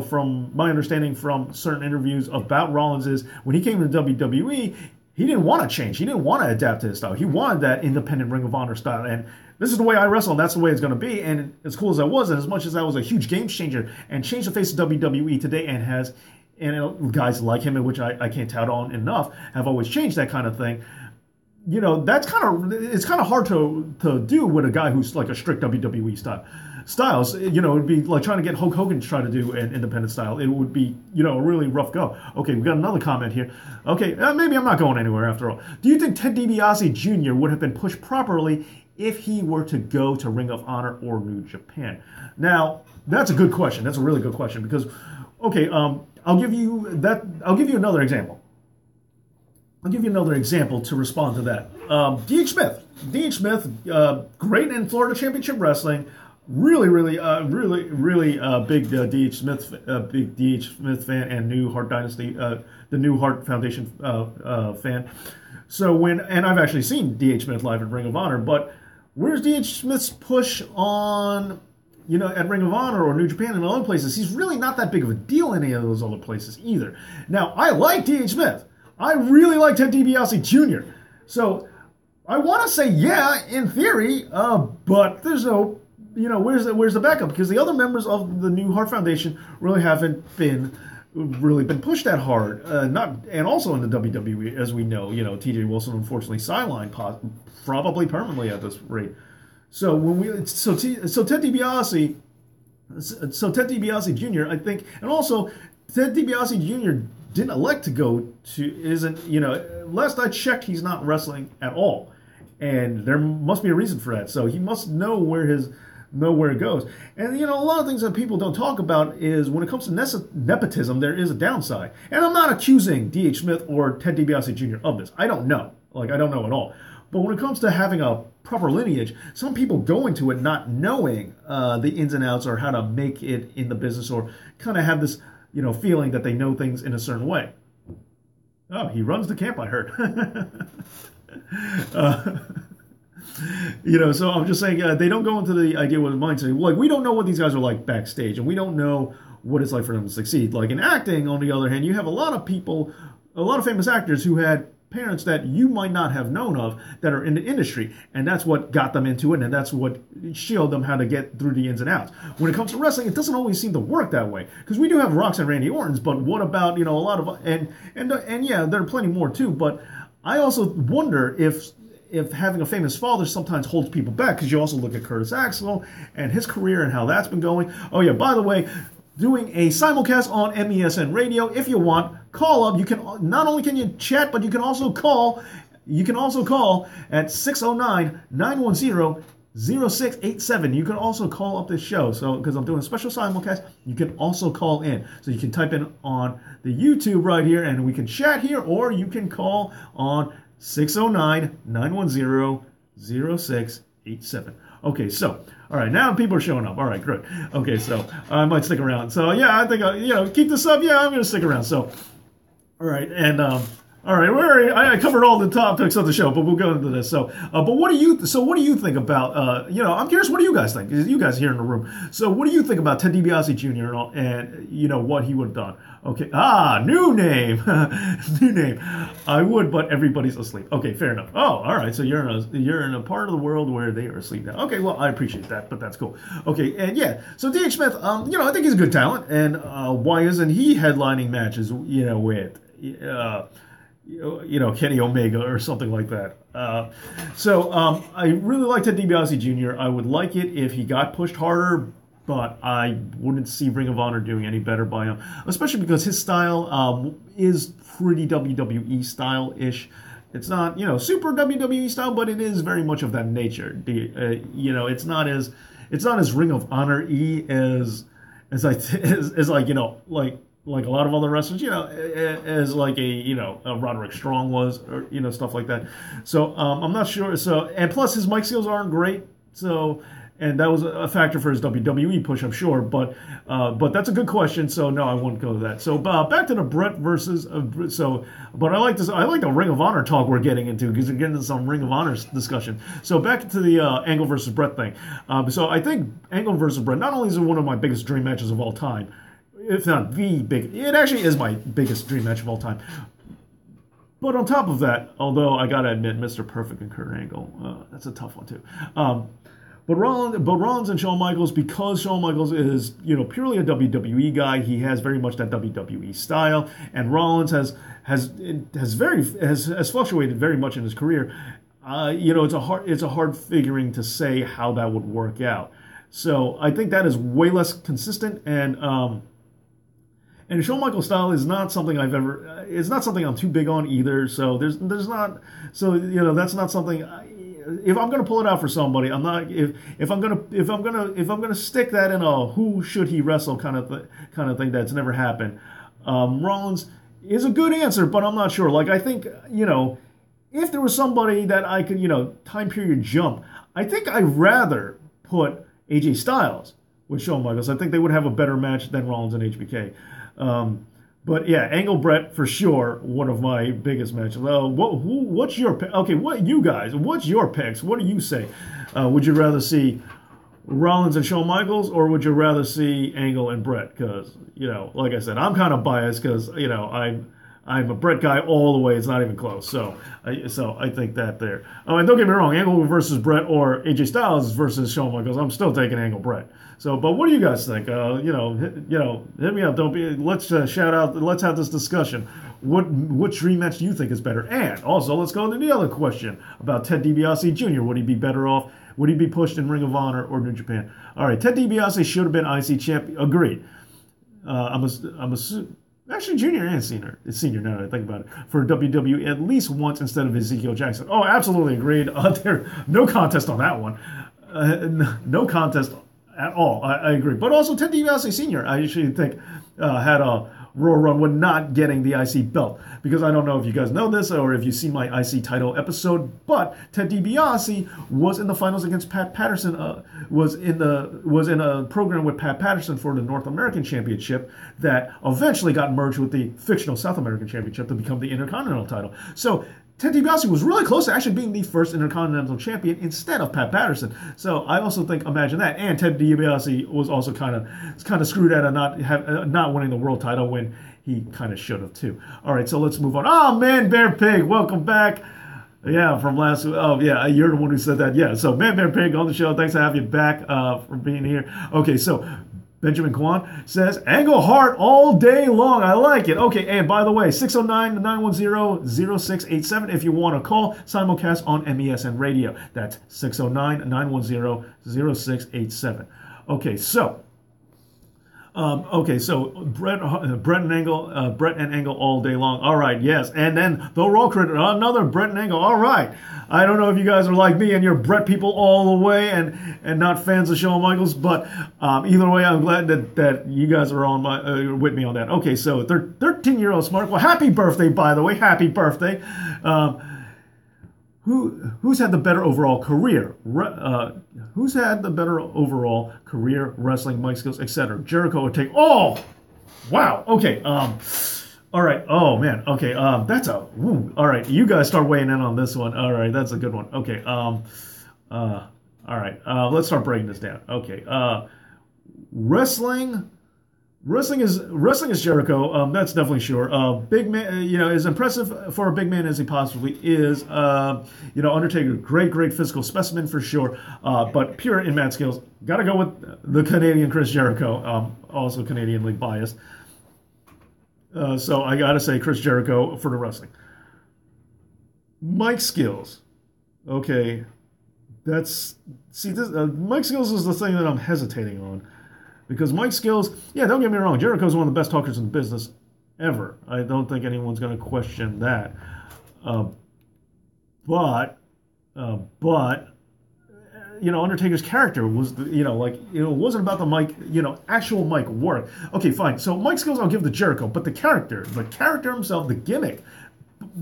from my understanding from certain interviews about Rollins is when he came to WWE, he didn't want to change. He didn't want to adapt to his style. He wanted that independent Ring of Honor style. And this is the way I wrestle, and that's the way it's going to be. And as cool as that was, and as much as that was a huge game changer and changed the face of WWE today and has, guys like him, which I can't tout on enough, have always changed that kind of thing. It's kind of hard to do with a guy who's like a strict WWE styles. It would be like trying to get Hulk Hogan to try to do an independent style. It would be, a really rough go. Okay, we got another comment here. Okay, maybe I'm not going anywhere after all. Do you think Ted DiBiase Jr. would have been pushed properly if he were to go to Ring of Honor or New Japan? Now, that's a good question. That's a really good question because, okay, I'll give you another example. I'll give you another example to respond to that. D.H. Smith. D.H. Smith, great in Florida Championship Wrestling. Really big D.H. Smith fan and New Heart Dynasty, the New Heart Foundation fan. So and I've actually seen D.H. Smith live at Ring of Honor, but where's D.H. Smith's push on, at Ring of Honor or New Japan and other places? He's really not that big of a deal in any of those other places either. Now, I like D.H. Smith. I really like Ted DiBiase Jr. So I want to say, yeah, in theory, but there's no, where's the backup? Because the other members of the New Heart Foundation really haven't been pushed that hard. And also in the WWE, as we know, T.J. Wilson unfortunately sidelined probably permanently at this rate. So Ted DiBiase Jr. I think, and also Ted DiBiase Jr. didn't elect to go to, last I checked, he's not wrestling at all. And there must be a reason for that. So he must know where it goes. And, a lot of things that people don't talk about is when it comes to nepotism, there is a downside. And I'm not accusing D.H. Smith or Ted DiBiase Jr. of this. I don't know. I don't know at all. But when it comes to having a proper lineage, some people go into it not knowing the ins and outs or how to make it in the business or kind of have this, feeling that they know things in a certain way. Oh, he runs the camp, I heard. uh, so I'm just saying they don't go into the idea with the mindset. Like, we don't know what these guys are like backstage, and we don't know what it's like for them to succeed. Like in acting, on the other hand, you have a lot of people, a lot of famous actors who had parents that you might not have known of that are in the industry, and that's what got them into it, and that's what showed them how to get through the ins and outs. When it comes to wrestling, it doesn't always seem to work that way, because we do have Rocks and Randy Ortons, but what about a lot of and yeah, there are plenty more too. But I also wonder if having a famous father sometimes holds people back, because you also look at Curtis Axel and his career and how that's been going. Oh yeah, by the way, doing a simulcast on MESN Radio. If you want, call up. You can not only can you chat, but you can also call. You can also call at 609-910-0687. You can also call up this show. So because I'm doing a special simulcast, you can also call in. So you can type in on the YouTube right here, and we can chat here, or you can call on 609-910-0687. Okay, so, all right, now people are showing up. All right, great. Okay, so I might stick around. So, yeah, I think, keep this up. Yeah, I'm going to stick around. So, all right, and, all right, I covered all the topics of the show, but we'll go into this. So, but what do you think about, I'm curious, what do you guys think? You guys here in the room. So, what do you think about Ted DiBiase Jr. and what he would have done? Okay, new name, new name. I would, but everybody's asleep. Okay, fair enough. Oh, all right. So you're in a part of the world where they are asleep now. Okay, well, I appreciate that, but that's cool. Okay, and yeah, so D.H. Smith, I think he's a good talent, and why isn't he headlining matches, with, Kenny Omega or something like that. I really like Ted DiBiase Jr. I would like it if he got pushed harder, but I wouldn't see Ring of Honor doing any better by him, especially because his style is pretty WWE style-ish. It's not, super WWE style, but it is very much of that nature. It's not as Ring of Honor-y as like a lot of other wrestlers, as like a Roderick Strong was, or stuff like that. So I'm not sure. So, and plus his mic skills aren't great. So, and that was a factor for his WWE push, I'm sure. But that's a good question. So no, I won't go to that. So back to the Brett versus. But I like this. I like the Ring of Honor talk we're getting into, because we're getting into some Ring of Honor discussion. So back to the Angle versus Brett thing. So I think Angle versus Brett not only is it one of my biggest dream matches of all time, if not the big, it actually is my biggest dream match of all time. But on top of that, although I gotta admit, Mr. Perfect and Kurt Angle, that's a tough one too. But Rollins and Shawn Michaels, because Shawn Michaels is, purely a WWE guy, he has very much that WWE style, and Rollins has fluctuated very much in his career. It's a hard figuring to say how that would work out. So I think that is way less consistent, and Shawn Michaels' style is not something it's not something I'm too big on either. So that's not something. If I'm going to pull it out for somebody, I'm not. If I'm going to stick that in a who should he wrestle kind of thing that's never happened. Rollins is a good answer, but I'm not sure. Like, I think, if there was somebody that I could, time period jump, I think I'd rather put AJ Styles with Shawn Michaels. I think they would have a better match than Rollins and HBK. But yeah, Angle Brett for sure, one of my biggest matches. What's your pick? Okay, what's your picks? What do you say? Would you rather see Rollins and Shawn Michaels, or would you rather see Angle and Brett? Because, like I said, I'm kind of biased because, I'm a Brett guy all the way. It's not even close. So I think that there. Oh, and don't get me wrong, Angle versus Brett or AJ Styles versus Shawn Michaels, I'm still taking Angle Brett. So, but what do you guys think? Hit me up. Let's shout out. Let's have this discussion. What dream match do you think is better? And also, let's go into the other question about Ted DiBiase Jr. Would he be better off? Would he be pushed in Ring of Honor or New Japan? All right, Ted DiBiase should have been IC champion. Agreed. Actually, junior and senior now that I think about it, for WWE at least once instead of Ezekiel Jackson. Oh, absolutely agreed. No contest on that one. No contest at all. I agree. But also Ted DiBiase Sr., I actually think had Royal Rumble not getting the IC belt. Because I don't know if you guys know this or if you've seen my IC title episode, but Ted DiBiase was in the finals against Pat Patterson, was in a program with Pat Patterson for the North American Championship that eventually got merged with the fictional South American Championship to become the Intercontinental title. So Ted DiBiase was really close to actually being the first Intercontinental Champion instead of Pat Patterson. So I also think, imagine that. And Ted DiBiase was also kind of screwed out of not winning the world title when he kind of should have too. All right, so let's move on. Oh, Man Bear Pig, welcome back. Yeah, from last. Oh, yeah, you're the one who said that. Yeah, so Man Bear Pig on the show. Thanks for having you back for being here. Okay, so Benjamin Kwan says, Angle Heart all day long. I like it. Okay, and by the way, 609-910-0687 if you want to call simulcast on MESN Radio. That's 609-910-0687. Okay, so Brett and Angle all day long. All right, yes. And then the Raw Critic, another Brett and Angle. All right. I don't know if you guys are like me and you're Brett people all the way and not fans of Shawn Michaels, but either way, I'm glad that you guys are on with me on that. Okay, so 13-year-old Smart. Well, happy birthday, by the way. Happy birthday. Who's had the better overall career? Who's had the better overall career, wrestling, mic skills, etc.? Jericho would take. Oh, wow. Okay. All right. Oh man. Okay. That's a. All right. You guys start weighing in on this one. All right. That's a good one. Okay. All right. Let's start breaking this down. Okay. Wrestling is Jericho. That's definitely sure. Big man, as impressive for a big man as he possibly is. Undertaker, great physical specimen for sure. But pure in-mat skills, got to go with the Canadian Chris Jericho. Also Canadianly biased. So I got to say Chris Jericho for the wrestling. Mic skills. Okay, this mic skills is the thing that I'm hesitating on. Because Mike skills, yeah, don't get me wrong, Jericho's one of the best talkers in the business ever. I don't think anyone's going to question that. But Undertaker's character was, it wasn't about the mic, actual mic work. Okay, fine. So Mike skills I'll give to Jericho, but the character himself, the gimmick,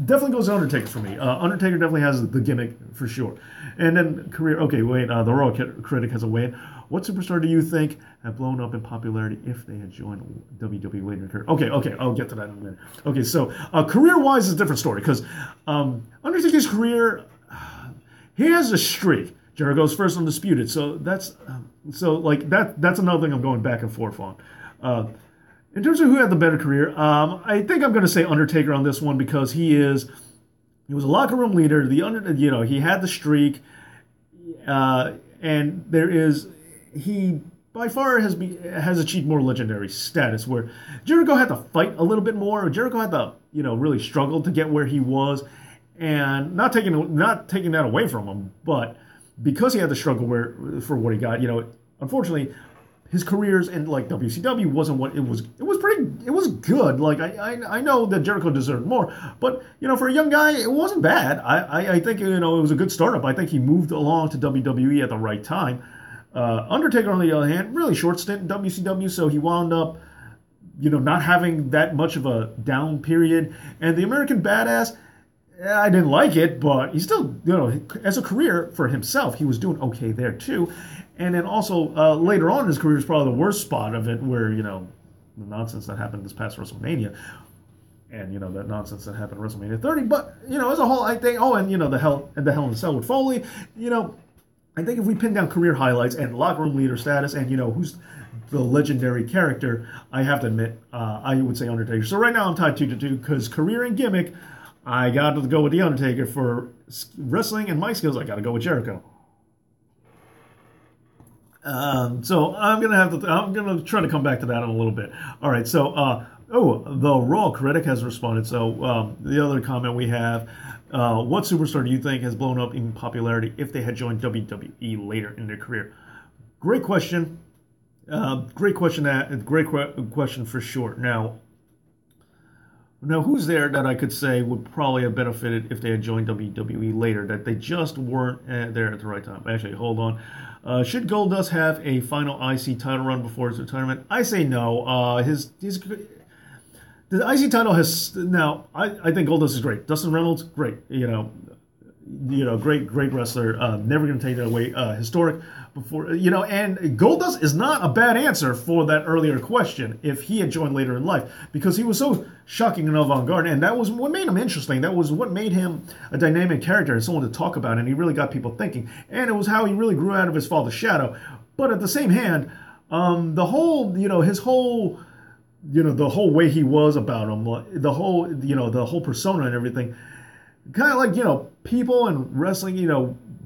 definitely goes to Undertaker for me. Undertaker definitely has the gimmick for sure. And then career, okay, wait, the Raw Critic has a weigh-in. What superstar do you think have blown up in popularity if they had joined WWE later in career? Okay, I'll get to that in a minute. Okay, so career-wise is a different story because Undertaker's career, he has a streak. Jericho's first undisputed, so that's another thing I'm going back and forth on. In terms of who had the better career, I think I'm going to say Undertaker on this one because he was a locker room leader. He had the streak, and he by far has achieved more legendary status. Where Jericho had to fight a little bit more. Jericho had to really struggle to get where he was, and not taking that away from him, but because he had to struggle for what he got, unfortunately, his careers in WCW wasn't what it was. It was good. I know that Jericho deserved more, but for a young guy, it wasn't bad. I think it was a good startup. I think he moved along to WWE at the right time. Undertaker, on the other hand, really short stint in WCW, so he wound up, not having that much of a down period. And the American Badass, I didn't like it, but he still, as a career for himself, he was doing okay there too. And then also later on in his career is probably the worst spot of it, where the nonsense that happened this past WrestleMania, and that nonsense that happened at WrestleMania 30. But as a whole, I think, the Hell in a Cell with Foley, I think if we pin down career highlights and locker room leader status and, who's the legendary character, I have to admit, I would say Undertaker. So right now I'm tied 2-2 because career and gimmick, I got to go with The Undertaker. For wrestling and mic skills, I got to go with Jericho. So I'm gonna try to come back to that in a little bit. All right, so the Raw Critic has responded. So the other comment we have, what superstar do you think has blown up in popularity if they had joined WWE later in their career? Great question. Great question for sure. Now, who's there that I could say would probably have benefited if they had joined WWE later, that they just weren't there at the right time? Actually, hold on. Should Goldust have a final IC title run before his retirement? I say no. The IC title has now. I think Goldust is great. Dustin Reynolds, great. Great wrestler. Never going to take that away. Historic. Before and Goldust is not a bad answer for that earlier question if he had joined later in life, because he was so shocking and avant-garde, and that was what made him interesting. That was what made him a dynamic character and someone to talk about, and he really got people thinking. And it was how he really grew out of his father's shadow. But at the same hand, the whole the whole way he was about him, the whole persona and everything, kind of like people in wrestling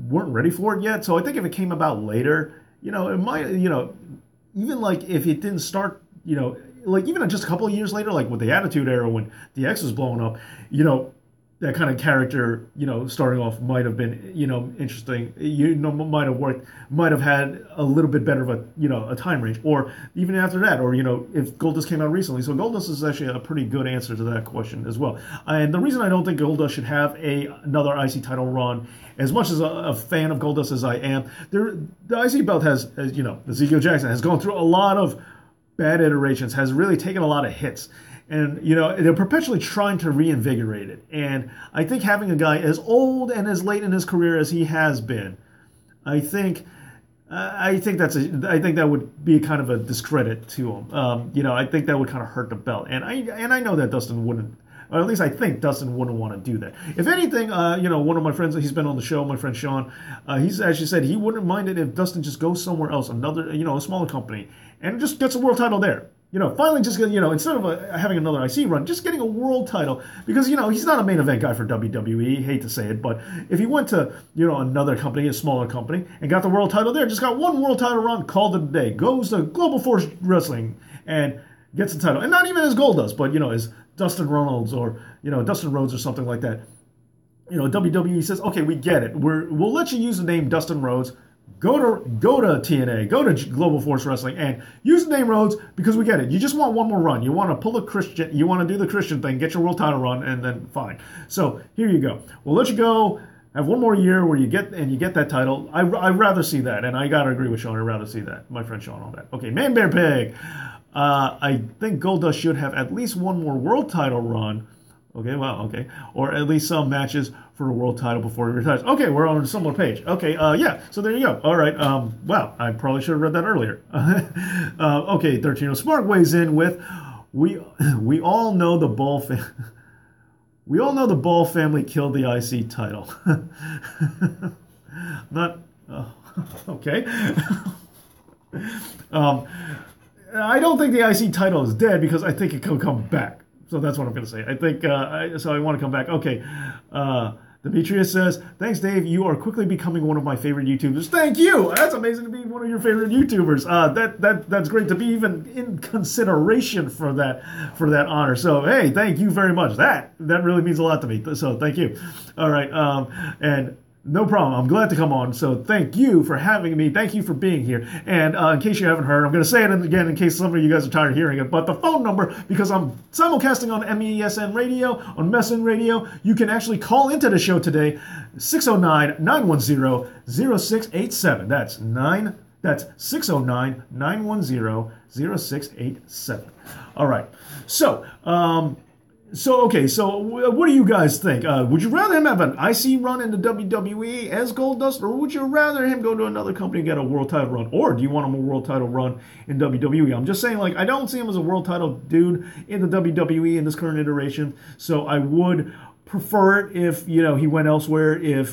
weren't ready for it yet. So I think if it came about later, it might, even like if it didn't start, like even just a couple of years later, like with the Attitude Era when DX was blowing up, that kind of character, starting off might have been, interesting. Might have worked, might have had a little bit better of a time range, or even after that, or if Goldust came out recently. So Goldust is actually a pretty good answer to that question as well. And the reason I don't think Goldust should have another IC title run, as much as a fan of Goldust as I am, the IC belt has Ezekiel Jackson has gone through a lot of bad iterations, has really taken a lot of hits. And, they're perpetually trying to reinvigorate it. And I think having a guy as old and as late in his career as he has been, I think that would be kind of a discredit to him. I think that would kind of hurt the belt. And I know that Dustin wouldn't, or at least I think Dustin wouldn't want to do that. If anything, one of my friends, he's been on the show, my friend Sean, he's actually said he wouldn't mind it if Dustin just goes somewhere else, another, a smaller company, and just gets a world title there. Finally just get, instead of having another IC run, just getting a world title. Because, he's not a main event guy for WWE, hate to say it, but if he went to, another company, a smaller company, and got the world title there, just got one world title run, called it a day, goes to Global Force Wrestling and gets the title. And not even as Goldust, but, as Dustin Reynolds or, Dustin Rhodes or something like that. WWE says, okay, we get it. We'll let you use the name Dustin Rhodes. Go to TNA, go to Global Force Wrestling, and use the name Rhodes because we get it. You just want one more run. You want to pull a Christian, you want to do the Christian thing, get your world title run, and then fine. So here you go. We'll let you go. Have one more year where you get that title. I'd rather see that, and I gotta agree with Sean. I'd rather see that. My friend Sean on that. Okay, Man Bear Pig. I think Goldust should have at least one more world title run. Okay, well, okay. Or at least some matches for a world title before he retires. Okay, we're on a similar page. Okay, yeah, so there you go. All right, wow, I probably should have read that earlier. Okay, 13 Smart weighs in with, we all know the Ball we all know the Ball family killed the IC title. Not, okay. I don't think the IC title is dead because I think it could come back. So that's what I'm going to say. I think, so I want to come back. Okay. Demetrius says, thanks, Dave. You are quickly becoming one of my favorite YouTubers. Thank you. That's amazing to be one of your favorite YouTubers. That's great to be even in consideration for that honor. So, hey, thank you very much. That really means a lot to me. So thank you. All right. And no problem. I'm glad to come on. So thank you for having me. Thank you for being here. And in case you haven't heard, I'm going to say it again in case some of you guys are tired of hearing it. But the phone number, because I'm simulcasting on MESN Radio, on MESN Radio, you can actually call into the show today, 609-910-0687. That's 609-910-0687. All right. So, okay, so what do you guys think? Would you rather him have an IC run in the WWE as Goldust, or would you rather him go to another company and get a world title run? Or do you want him a world title run in WWE? I'm just saying, I don't see him as a world title dude in the WWE in this current iteration, so I would prefer it if, he went elsewhere, to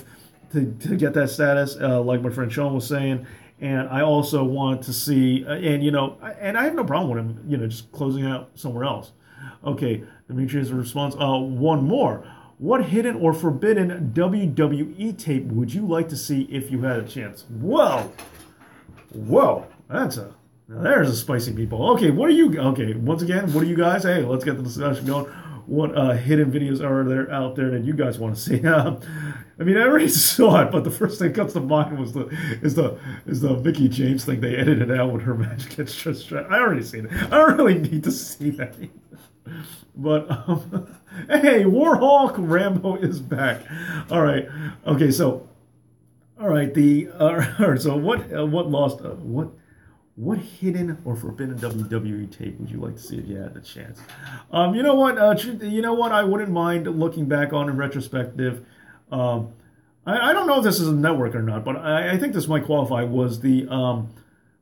get that status, like my friend Sean was saying. And I also want to see, and I have no problem with him, just closing out somewhere else. Okay, Demetrius' response. One more. What hidden or forbidden WWE tape would you like to see if you had a chance? Whoa, there's a spicy meatball. Okay, once again, what do you guys? Hey, let's get the discussion going. What hidden videos are there out there that you guys want to see? I mean, I already saw it, but the first thing that comes to mind was the Mickie James thing they edited out when her match gets just. I already seen it. I don't really need to see that either. But hey, Warhawk Rambo is back. All right. Okay. So, all right. So what lost? what hidden or forbidden WWE tape would you like to see if you had the chance? You know what? You know what? I wouldn't mind looking back on in retrospective. I don't know if this is a network or not, but I think this might qualify. Was the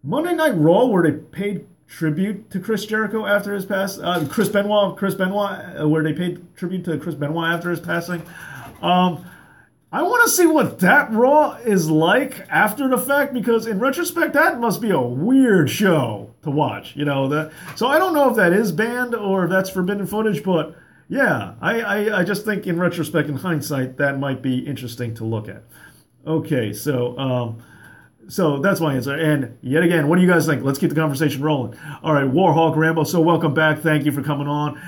Monday Night Raw where they paid tribute to Chris Jericho after his pass? Chris Benoit, where they paid tribute to Chris Benoit after his passing. I want to see what that Raw is like after the fact, because in retrospect, that must be a weird show to watch. So I don't know if that is banned or if that's forbidden footage, but yeah, I just think in retrospect, in hindsight, that might be interesting to look at. Okay, so that's my answer. And yet again, what do you guys think? Let's keep the conversation rolling. All right, Warhawk Rambo, so welcome back. Thank you for coming on.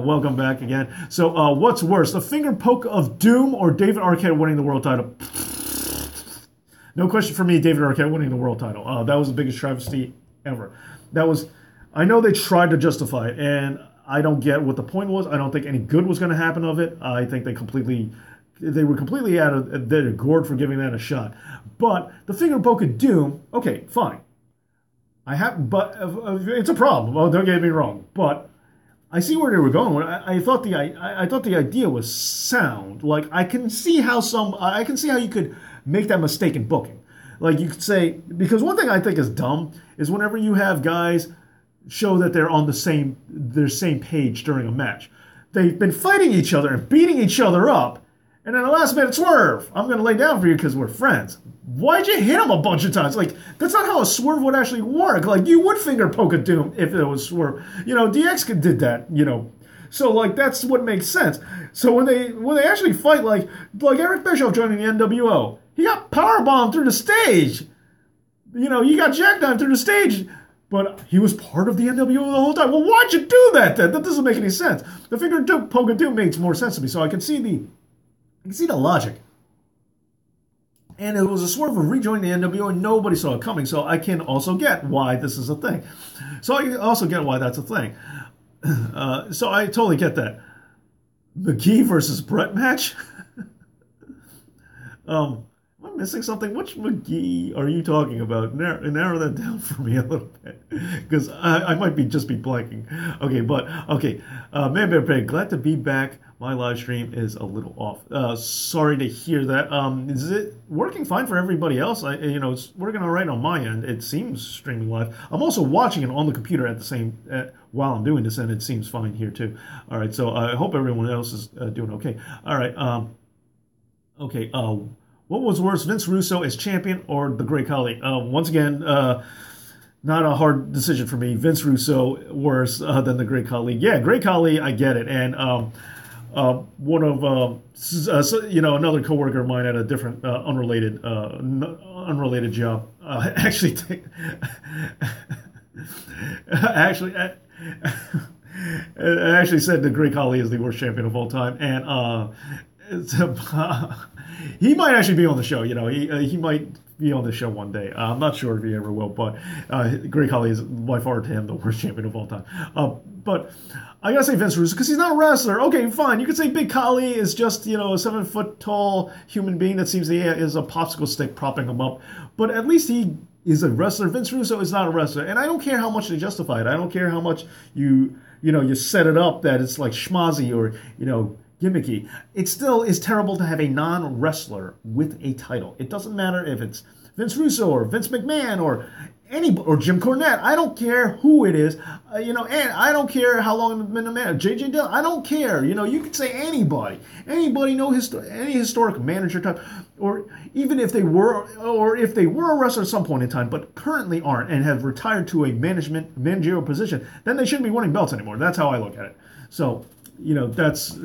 Welcome back again. So what's worse, the finger poke of Doom or David Arquette winning the world title? No question for me, David Arquette winning the world title. That was the biggest travesty ever. I know they tried to justify it, and I don't get what the point was. I don't think any good was going to happen of it. I think they were completely out of their gourd for giving that a shot. But the finger poke of Doom, okay, fine. But it's a problem. Oh, don't get me wrong. But I see where they were going. I thought the idea was sound. Like I can see how you could make that mistake in booking. Like you could say, because one thing I think is dumb is whenever you have guys show that they're on their same page during a match. They've been fighting each other and beating each other up. And then the last minute swerve, I'm going to lay down for you because we're friends. Why'd you hit him a bunch of times? Like, that's not how a swerve would actually work. Like, you would finger poke a Doom if it was swerve. DX did that, So, like, that's what makes sense. So when they actually fight, like Eric Bischoff joining the NWO, he got powerbombed through the stage. He got jackknifed through the stage. But he was part of the NWO the whole time. Well, why'd you do that then? That doesn't make any sense. The finger poke of Doom makes more sense to me. So I can see the logic. And it was a swerve of rejoining the NWO and nobody saw it coming. So I can also get why this is a thing. So I also get why that's a thing. So I totally get that. McGee versus Brett match? Am I missing something? Which McGee are you talking about? Narrow that down for me a little bit. Because I might just be blanking. Okay. Man Bear Pig, glad to be back. My live stream is a little off. Sorry to hear that. Is it working fine for everybody else? It's working all right on my end. It seems streaming live. I'm also watching it on the computer at the same while I'm doing this, and it seems fine here too. All right, so I hope everyone else is doing okay. All right. Okay. What was worse, Vince Russo as champion or the Great Khali? Once again, not a hard decision for me. Vince Russo worse than the Great Khali. Yeah, Great Khali, I get it, and. One of another coworker of mine at a different unrelated job actually said the Great Khali is the worst champion of all time, and he might actually be on the show. He might be on the show one day. I'm not sure if he ever will, but Great Khali is by far to him the worst champion of all time. But I gotta say Vince Russo because he's not a wrestler. Okay, fine. You could say Big Khali is just a 7-foot tall human being that seems is a popsicle stick propping him up. But at least he is a wrestler. Vince Russo is not a wrestler, and I don't care how much they justify it. I don't care how much you set it up that it's like schmozzy or gimmicky. It still is terrible to have a non-wrestler with a title. It doesn't matter if it's Vince Russo or Vince McMahon or Jim Cornette. I don't care who it is, and I don't care how long it's been a man. J.J. Dillon, I don't care. You could say anybody, any historic manager type, or even if they were a wrestler at some point in time, but currently aren't and have retired to a managerial position, then they shouldn't be winning belts anymore. That's how I look at it. So. That's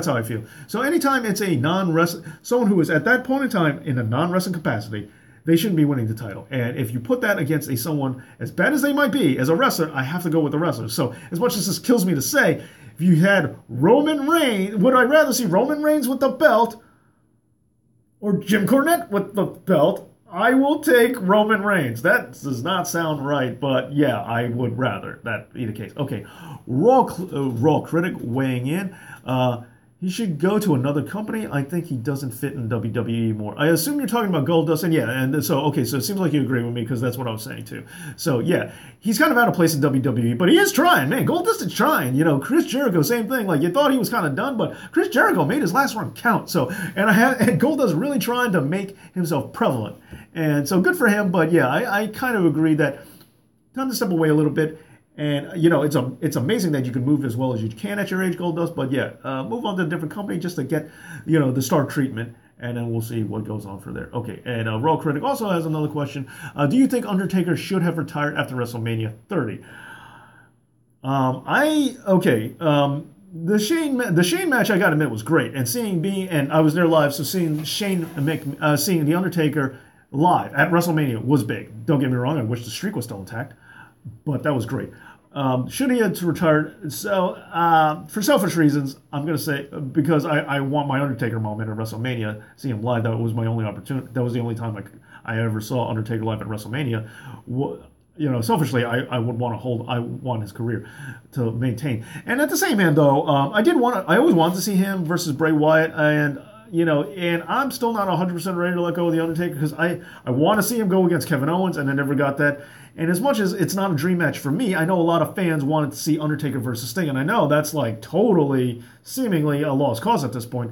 how I feel. So anytime it's a non-wrestling, someone who is at that point in time in a non-wrestling capacity, they shouldn't be winning the title. And if you put that against someone as bad as they might be as a wrestler, I have to go with the wrestler. So as much as this kills me to say, if you had Roman Reigns, would I rather see Roman Reigns with the belt or Jim Cornette with the belt? I will take Roman Reigns. That does not sound right, but yeah, I would rather that be the case. Okay, Raw Critic weighing in. He should go to another company. I think he doesn't fit in WWE anymore. I assume you're talking about Goldust, and yeah, and so okay, so it seems like you agree with me because that's what I was saying too. So yeah, he's kind of out of place in WWE, but he is trying, man. Goldust is trying. You know, Chris Jericho, same thing. Like you thought he was kind of done, but Chris Jericho made his last run count. So and Goldust really trying to make himself prevalent, and so good for him. But yeah, I kind of agree that time to step away a little bit. And, you know, it's amazing that you can move as well as you can at your age, Goldust. But, yeah, move on to a different company just to get, you know, the star treatment. And then we'll see what goes on for there. Okay, and Raw Critic also has another question. Do you think Undertaker should have retired after WrestleMania 30? The Shane match, I gotta admit, was great. And I was there live, so seeing seeing The Undertaker live at WrestleMania was big. Don't get me wrong, I wish the streak was still intact. But that was great. Should he have retired? So, for selfish reasons, I'm going to say because I want my Undertaker moment at WrestleMania, see him live. That was my only opportunity. That was the only time I ever saw Undertaker live at WrestleMania. You know, selfishly, I would want to hold. I want his career to maintain. And at the same hand, though, I always wanted to see him versus Bray Wyatt, and you know, and I'm still not 100% ready to let go of the Undertaker because I want to see him go against Kevin Owens, and I never got that. And as much as it's not a dream match for me, I know a lot of fans wanted to see Undertaker versus Sting, and I know that's like totally, seemingly a lost cause at this point.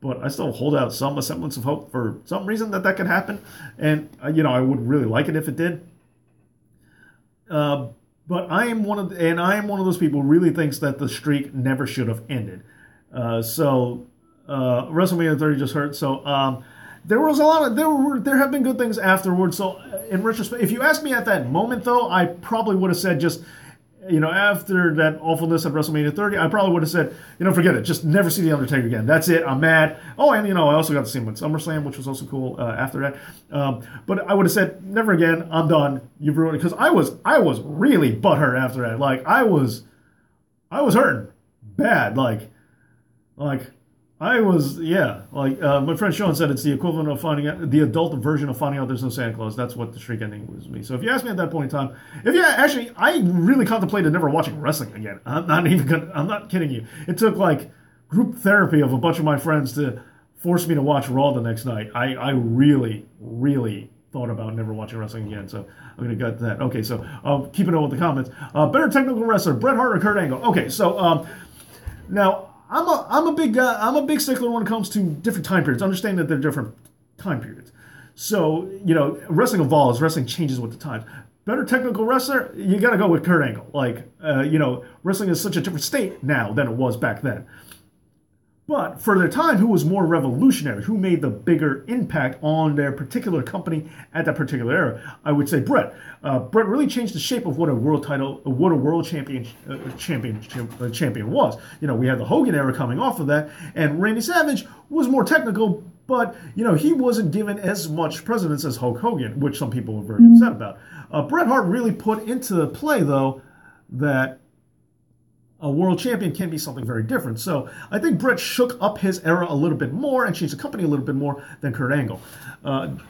But I still hold out some semblance of hope for some reason that could happen, and you know, I would really like it if it did. But I am one of those people who really thinks that the streak never should have ended. WrestleMania 30 just hurt. So there was a lot of there have been good things afterwards. So in retrospect, if you asked me at that moment, though, I probably would have said just, you know, after that awfulness at WrestleMania 30, I probably would have said, you know, forget it, just never see the Undertaker again. That's it. I'm mad. Oh, and you know, I also got to see him at SummerSlam, which was also cool after that. But I would have said, never again. I'm done. You've ruined it, because I was really butthurt after that. Like I was hurting bad. Like. I was, yeah, like my friend Sean said, it's the equivalent of the adult version of finding out there's no Santa Claus. That's what the streak ending was me. So if you ask me at that point in time, actually, I really contemplated never watching wrestling again. I'm not kidding you. It took like group therapy of a bunch of my friends to force me to watch Raw the next night. I really, really thought about never watching wrestling again. So I'm going to get that. Okay, so keeping up with the comments. Better technical wrestler, Bret Hart or Kurt Angle? Okay, so now. I'm a big guy. I'm a big stickler when it comes to different time periods. Understand that they're different time periods. So, you know, wrestling evolves. Wrestling changes with the times. Better technical wrestler, you got to go with Kurt Angle. Like, you know, wrestling is such a different state now than it was back then. But for their time, who was more revolutionary? Who made the bigger impact on their particular company at that particular era? I would say Bret. Bret really changed the shape of what a world champion was. You know, we had the Hogan era coming off of that, and Randy Savage was more technical, but you know, he wasn't given as much precedence as Hulk Hogan, which some people were very upset about. Bret Hart really put into play, though, that a world champion can be something very different. So I think Bret shook up his era a little bit more and changed the company a little bit more than Kurt Angle.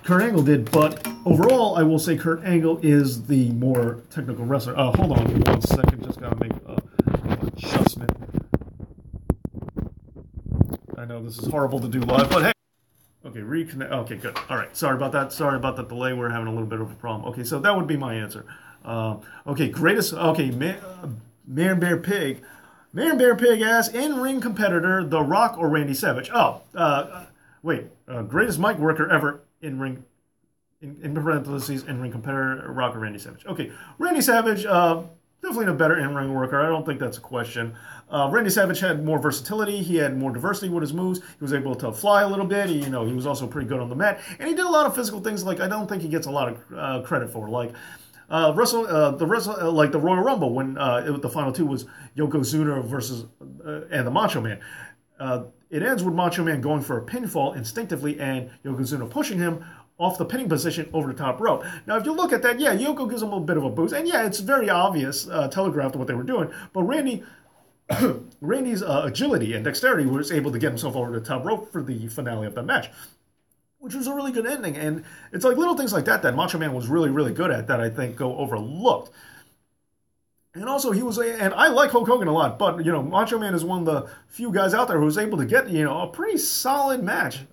Kurt Angle did, but overall, I will say Kurt Angle is the more technical wrestler. Hold on 1 second, just gotta make an adjustment. I know this is horrible to do live, but hey. Okay, reconnect. Okay, good. All right, sorry about that. Sorry about the delay. We're having a little bit of a problem. Okay, so that would be my answer. Man Bear Pig asks, in-ring competitor, The Rock or Randy Savage? Greatest mic worker ever in-ring, in parentheses, in-ring competitor, Rock or Randy Savage? Okay, Randy Savage, definitely a better in-ring worker. I don't think that's a question. Randy Savage had more versatility. He had more diversity with his moves. He was able to fly a little bit. He was also pretty good on the mat. And he did a lot of physical things like I don't think he gets a lot of credit for, like like the Royal Rumble when the final two was Yokozuna versus and the Macho Man. It ends with Macho Man going for a pinfall instinctively and Yokozuna pushing him off the pinning position over the top rope. Now, if you look at that, yeah, Yoko gives him a bit of a boost, and yeah, it's very obvious, telegraphed what they were doing. But Randy's agility and dexterity was able to get himself over the top rope for the finale of the match, which was a really good ending. And it's like little things like that Macho Man was really, really good at that I think go overlooked. And also, and I like Hulk Hogan a lot, but Macho Man is one of the few guys out there who was able to get a pretty solid match.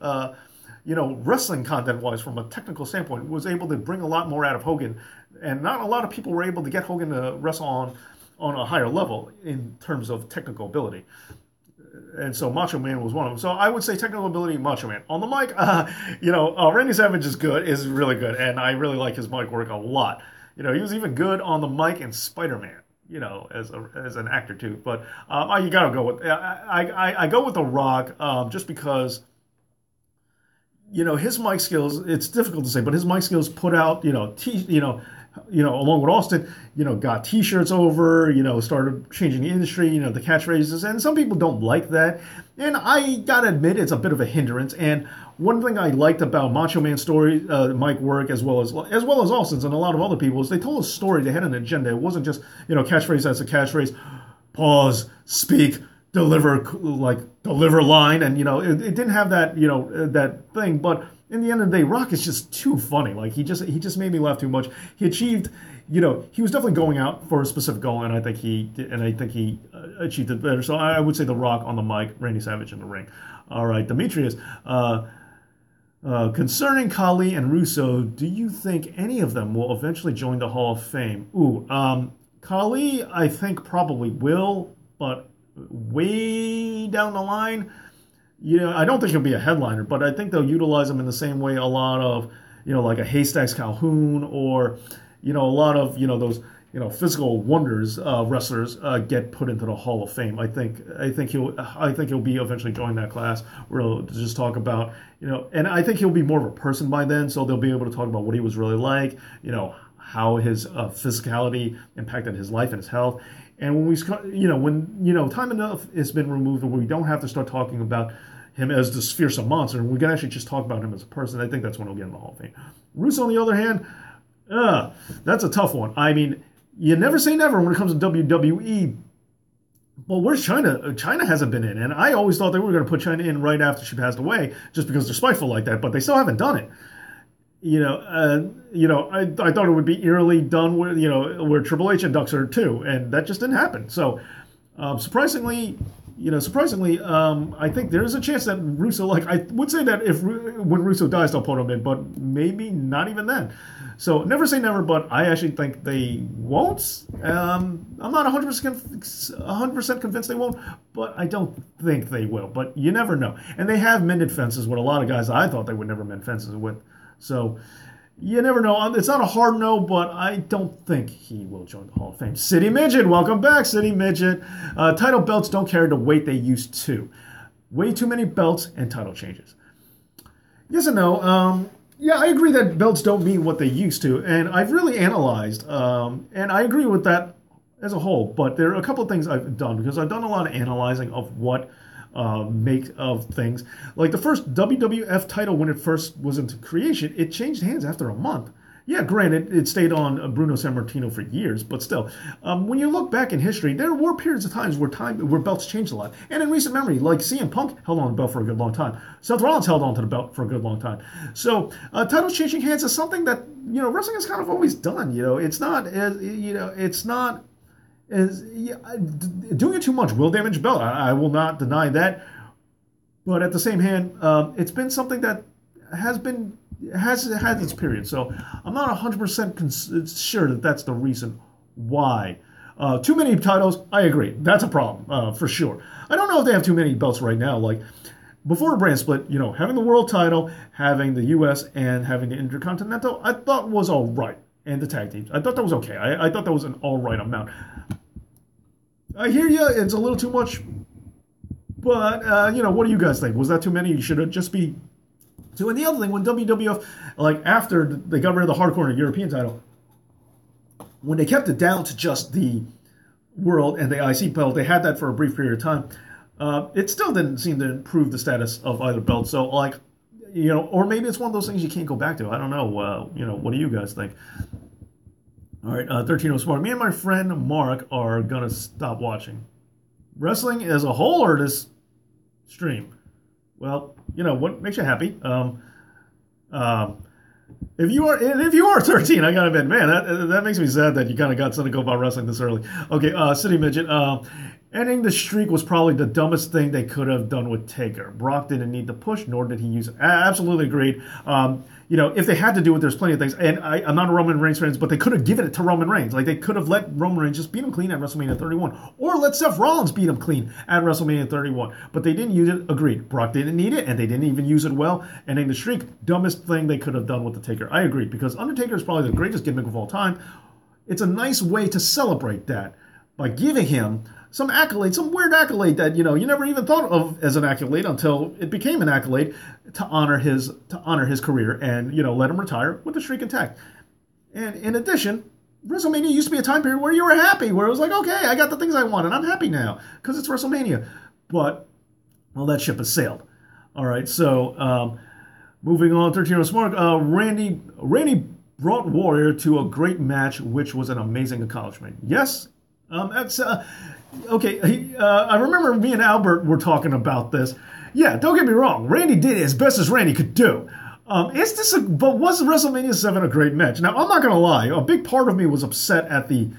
Wrestling content wise, from a technical standpoint, was able to bring a lot more out of Hogan, and not a lot of people were able to get Hogan to wrestle on a higher level in terms of technical ability. And so Macho Man was one of them. So I would say technical ability, Macho Man. On the mic, Randy Savage is really good, and I really like his mic work a lot. He was even good on the mic in Spider-Man. As an actor too. But you gotta go with I go with The Rock just because his mic skills. It's difficult to say, but his mic skills put out along with Austin, got T-shirts over, started changing the industry, the catchphrases, and some people don't like that, and I gotta admit it's a bit of a hindrance. And one thing I liked about Macho Man's story, Mike work, as well as Austin's and a lot of other people, is they told a story. They had an agenda. It wasn't just catchphrase as a catchphrase, pause, speak, deliver line, and it didn't have that that thing, but. In the end of the day, Rock is just too funny. Like he just made me laugh too much. He achieved, he was definitely going out for a specific goal, and I think he achieved it better. So I would say The Rock on the mic, Randy Savage in the ring. All right, Demetrius. Concerning Khali and Russo, do you think any of them will eventually join the Hall of Fame? Khali, I think probably will, but way down the line. I don't think he'll be a headliner, but I think they'll utilize him in the same way a lot of, like a Haystacks Calhoun or, a lot of, those, physical wonders wrestlers get put into the Hall of Fame. I think he'll be eventually join that class where he'll just talk about, and I think he'll be more of a person by then, so they'll be able to talk about what he was really like, how his physicality impacted his life and his health. And when time enough has been removed where we don't have to start talking about him as this fearsome monster, and we can actually just talk about him as a person, I think that's when he'll get in the Hall of Fame. Russo, on the other hand, that's a tough one. I mean, you never say never when it comes to WWE. Well, where's China? China hasn't been in, and I always thought they were going to put China in right after she passed away, just because they're spiteful like that, but they still haven't done it. I thought it would be eerily done with, where Triple H inducts her too, and that just didn't happen. So, surprisingly, I think there is a chance that Russo, I would say that when Russo dies, they'll put him in, but maybe not even then. So, never say never, but I actually think they won't. I'm not 100% convinced they won't, but I don't think they will. But you never know. And they have mended fences with a lot of guys that I thought they would never mend fences with. So, you never know. It's not a hard no, but I don't think he will join the Hall of Fame. City Midget, welcome back, City Midget. Title belts don't carry the weight they used to. Way too many belts and title changes. Yes and no. Yeah, I agree that belts don't mean what they used to, and I've really analyzed, and I agree with that as a whole, but there are a couple of things I've done, because I've done a lot of analyzing of what make of things. Like the first WWF title, when it first was into creation, it changed hands after a month. Yeah, granted, it stayed on Bruno Sammartino for years, but still, when you look back in history, there were periods of times where belts changed a lot. And in recent memory, like CM Punk held on to the belt for a good long time. Seth Rollins held on to the belt for a good long time. So, titles changing hands is something that, wrestling has kind of always done. It's not, doing it too much will damage a belt. I will not deny that. But at the same hand, it's been something that has had its period. So I'm not 100% sure that that's the reason why. Too many titles, I agree. That's a problem, for sure. I don't know if they have too many belts right now. Like, before the brand split, having the world title, having the U.S., and having the Intercontinental, I thought was all right. And the tag teams, I thought that was okay. I thought that was an all right amount. I hear you, it's a little too much. But, what do you guys think? Was that too many? Should it just be two? And the other thing, when WWF, after they got rid of the hardcore and European title, when they kept it down to just the world and the IC belt, they had that for a brief period of time. It still didn't seem to improve the status of either belt. So, or maybe it's one of those things you can't go back to. I don't know. What do you guys think? All right, 13 Smart. Me and my friend Mark are going to stop watching wrestling as a whole, or this stream. Well, what makes you happy. If you are 13, I gotta admit, man, that makes me sad that you kind of got cynical about wrestling this early. Okay, City Midget. Ending the streak was probably the dumbest thing they could have done with Taker. Brock didn't need to push, nor did he use it. Absolutely agreed. If they had to do it, there's plenty of things. And I'm not a Roman Reigns fan, but they could have given it to Roman Reigns. Like, they could have let Roman Reigns just beat him clean at WrestleMania 31. Or let Seth Rollins beat him clean at WrestleMania 31. But they didn't use it. Agreed. Brock didn't need it, and they didn't even use it well. Ending the streak, dumbest thing they could have done with the Taker. I agree, because Undertaker is probably the greatest gimmick of all time. It's a nice way to celebrate that by giving him some accolade, some weird accolade that you never even thought of as an accolade until it became an accolade to honor his career and let him retire with the streak intact. And in addition, WrestleMania used to be a time period where you were happy, where it was like, okay, I got the things I want and I'm happy now because it's WrestleMania. But that ship has sailed. All right, so moving on, 13-year-old Smart, Randy brought Warrior to a great match, which was an amazing accomplishment. Yes. That's okay. I remember me and Albert were talking about this. Yeah, don't get me wrong. Randy did as best as Randy could do. But was WrestleMania 7 a great match? Now, I'm not going to lie. A big part of me was upset at the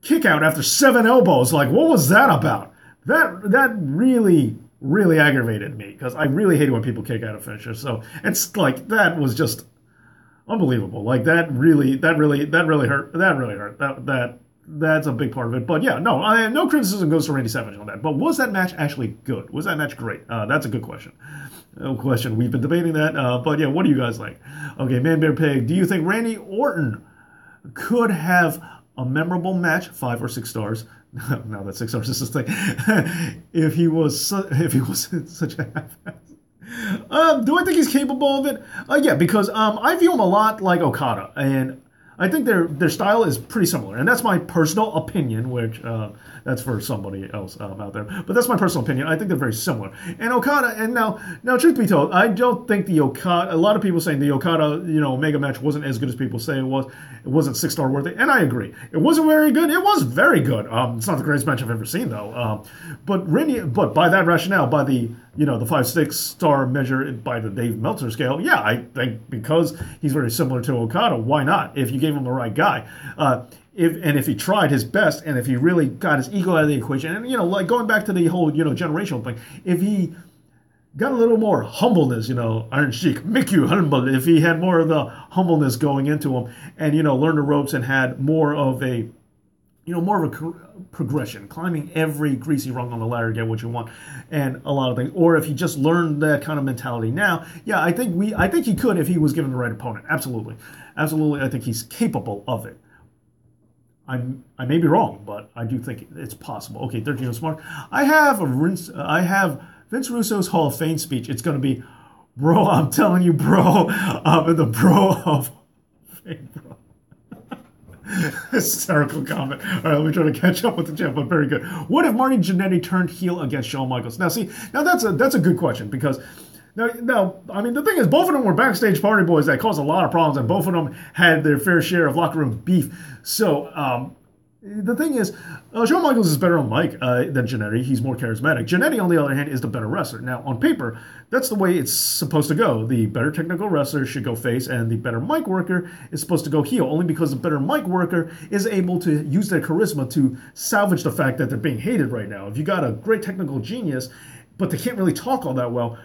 kick out after 7 elbows. Like, what was that about? That really, really aggravated me because I really hate it when people kick out of finishers. So it's like, that was just unbelievable. Like, that really hurt. That really hurt. That's a big part of it. But yeah, no criticism goes to Randy Savage on that. But was that match actually good? Was that match great? That's a good question. We've been debating that. But yeah, what do you guys think? Okay, Man Bear Pig, do you think Randy Orton could have a memorable match, 5 or 6 stars? Now that 6 stars is this thing. if he was such a half-ass. Do I think he's capable of it? Yeah, because I view him a lot like Okada, and I think their style is pretty similar, and that's my personal opinion, which that's for somebody else out there. But that's my personal opinion. I think they're very similar. And Okada, and now, truth be told, I don't think the Okada. A lot of people saying the Okada, Omega match wasn't as good as people say it was. It wasn't 6-star worthy, and I agree. It wasn't very good. It was very good. It's not the greatest match I've ever seen, though. But by that rationale, by the 5-6 star measure by the Dave Meltzer scale, yeah, I think because he's very similar to Okada, why not? If you gave him the right guy, if he tried his best, and if he really got his ego out of the equation, and like going back to the whole generational thing, if he got a little more humbleness, Iron Sheik, make you humble. If he had more of the humbleness going into him, and learned the ropes and had more of a progression, climbing every greasy rung on the ladder to get what you want, and a lot of things. Or if he just learned that kind of mentality now, yeah, I think he could if he was given the right opponent. Absolutely, I think he's capable of it. I may be wrong, but I do think it's possible. Okay, 13 Smart. I have Vince Russo's Hall of Fame speech. It's going to be, bro, I'm telling you, bro, I'm the bro of fame, bro. Hysterical comment. All right, let me try to catch up with the chat, but very good. What if Marty Jannetty turned heel against Shawn Michaels? Now that's a good question, because now, I mean, the thing is, both of them were backstage party boys that caused a lot of problems, and both of them had their fair share of locker room beef. So, the thing is, Shawn Michaels is better on mic than Jannetty. He's more charismatic. Jannetty, on the other hand, is the better wrestler. Now, on paper, that's the way it's supposed to go. The better technical wrestler should go face, and the better mic worker is supposed to go heel, only because the better mic worker is able to use their charisma to salvage the fact that they're being hated right now. If you got a great technical genius, but they can't really talk all that well,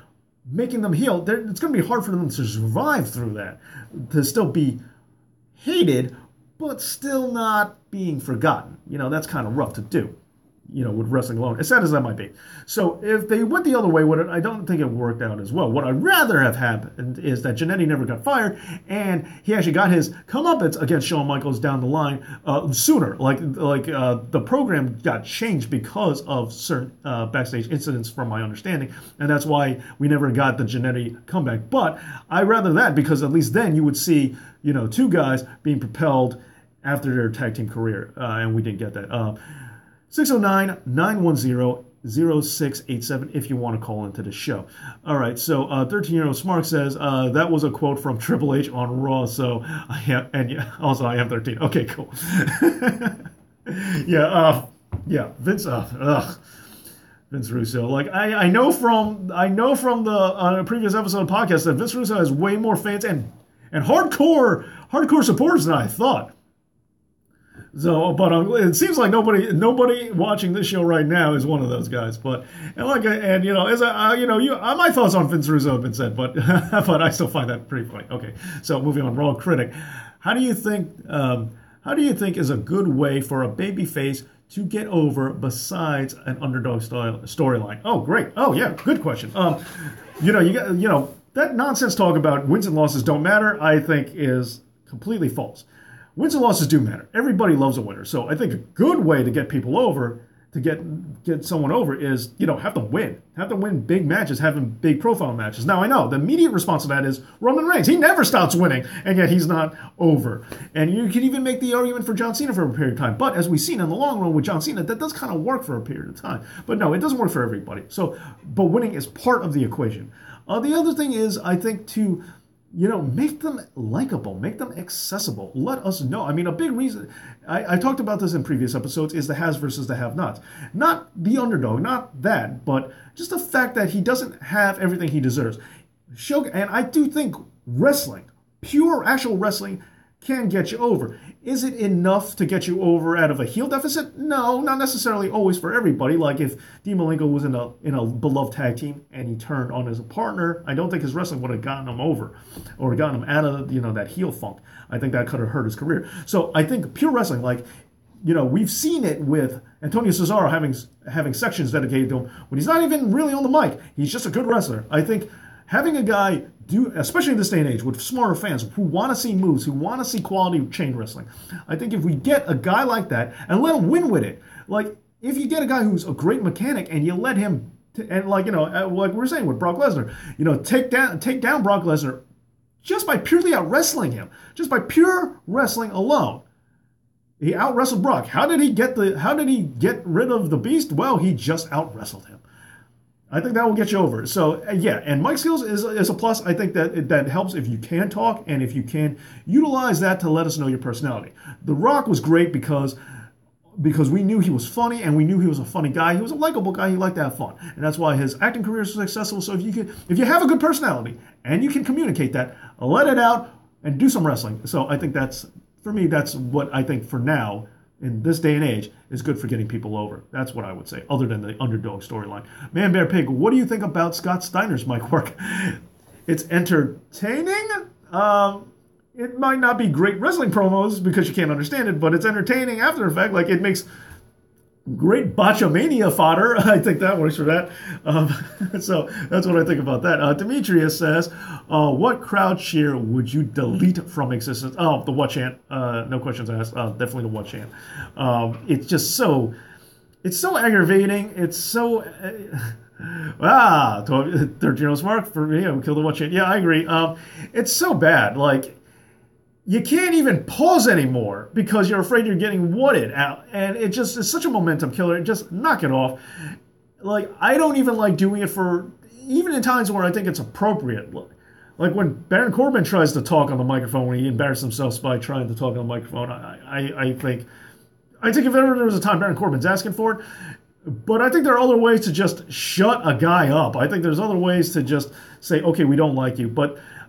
making them heel, it's going to be hard for them to survive through that, to still be hated, but still not being forgotten. That's kind of rough to do, with wrestling alone, as sad as that might be. So if they went the other way with it, I don't think it worked out as well. What I'd rather have happened is that Jannetty never got fired, and he actually got his comeuppance against Shawn Michaels down the line sooner. Like the program got changed because of certain backstage incidents, from my understanding, and that's why we never got the Jannetty comeback. But I'd rather that, because at least then you would see, two guys being propelled after their tag team career, and we didn't get that. 609-910-0687 if you want to call into the show. All right, so 13-year-old Smart says, that was a quote from Triple H on Raw, so I am 13. Okay, cool. Yeah, Vince Russo. Like, I know from the previous episode of the podcast that Vince Russo has way more fans, and and hardcore supporters than I thought. So, but it seems like nobody watching this show right now is one of those guys. But my thoughts on Vince Russo have been said, but but I still find that pretty funny. Okay, so moving on, Raw Critic, how do you think is a good way for a babyface to get over besides an underdog storyline? Oh, great. Oh, yeah, good question. That nonsense talk about wins and losses don't matter, I think is completely false. Wins and losses do matter. Everybody loves a winner. So I think a good way to get people over, to get someone over is, have them win. Have them win big matches, have them big profile matches. Now I know the immediate response to that is Roman Reigns. He never stops winning, and yet he's not over. And you can even make the argument for John Cena for a period of time. But as we've seen in the long run with John Cena, that does kind of work for a period of time. But no, it doesn't work for everybody. But winning is part of the equation. The other thing is, I think, to make them likable, make them accessible. Let us know. I mean, a big reason, I talked about this in previous episodes, is the has versus the have-nots. Not the underdog, not that, but just the fact that he doesn't have everything he deserves. And I do think wrestling, pure actual wrestling, can get you over. Is it enough to get you over out of a heel deficit? No, not necessarily always for everybody. Like if Dean Malenko was in a beloved tag team and he turned on his partner, I don't think his wrestling would have gotten him over or gotten him out of that heel funk. I think that could have hurt his career. So I think pure wrestling, we've seen it with Antonio Cesaro having sections dedicated to him when he's not even really on the mic. He's just a good wrestler. I think having a guy especially in this day and age with smarter fans who want to see moves, who want to see quality chain wrestling, I think if we get a guy like that and let him win with it, like if you get a guy who's a great mechanic and you let him, like we're saying with Brock Lesnar, take down Brock Lesnar just by purely out wrestling him, just by pure wrestling alone. He out wrestled Brock. How did he get rid of the beast? Well, he just out wrestled him. I think that will get you over. So, yeah, and mic skills is a plus. I think that helps if you can talk and if you can utilize that to let us know your personality. The Rock was great because we knew he was funny and we knew he was a funny guy. He was a likable guy. He liked to have fun. And that's why his acting career is successful. So if you have a good personality and you can communicate that, let it out and do some wrestling. So I think that's what I think for now, in this day and age, is good for getting people over. That's what I would say, other than the underdog storyline. Man, Bear Pig, what do you think about Scott Steiner's mic work? It's entertaining. It might not be great wrestling promos because you can't understand it, but it's entertaining after the fact. Like, it makes great botchamania fodder. I think that works for that. So that's what I think about that. Demetrius says, what crowd cheer would you delete from existence? Oh, the what chant. No questions asked. Definitely the what chant. It's just so aggravating. It's so... 13-year-old smart for me. Kill the what chant. Yeah, I agree. It's so bad. Like, you can't even pause anymore because you're afraid you're getting whatted out. And it's such a momentum killer. Just knock it off. Like, I don't even like doing it even in times where I think it's appropriate. Like when Baron Corbin tries to talk on the microphone, when he embarrassed himself by trying to talk on the microphone, I think if ever there was a time Baron Corbin's asking for it, but I think there are other ways to just shut a guy up. I think there's other ways to just say, okay, we don't like you.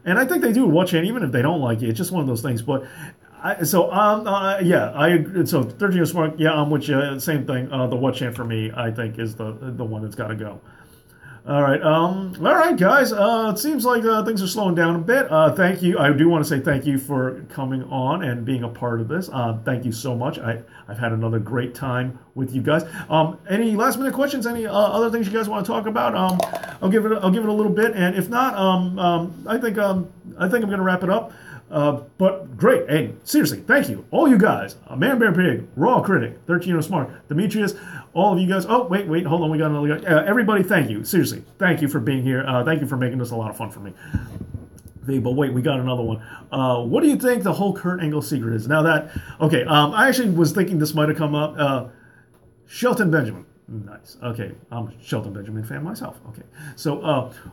And I think they do watch it, even if they don't like you. It's just one of those things. But I agree. So 13 smart. Yeah, I'm with you. Same thing. The what chant for me, I think, is the one that's got to go. All right, guys. It seems like things are slowing down a bit. Thank you. I do want to say thank you for coming on and being a part of this. Thank you so much. I've had another great time with you guys. Any last minute questions? Any other things you guys want to talk about? I'll give it a little bit, and if not, I think I'm going to wrap it up. But great. Hey, seriously, thank you. All you guys. Man, Bear Pig, Raw Critic, 13 Smart, Demetrius, all of you guys. Oh, wait, hold on. We got another guy. Everybody, thank you. Seriously, thank you for being here. Thank you for making this a lot of fun for me. But wait, we got another one. What do you think the whole Kurt Angle secret is? Now that, okay, I actually was thinking this might have come up. Shelton Benjamin. Nice. Okay, I'm a Shelton Benjamin fan myself. Okay, so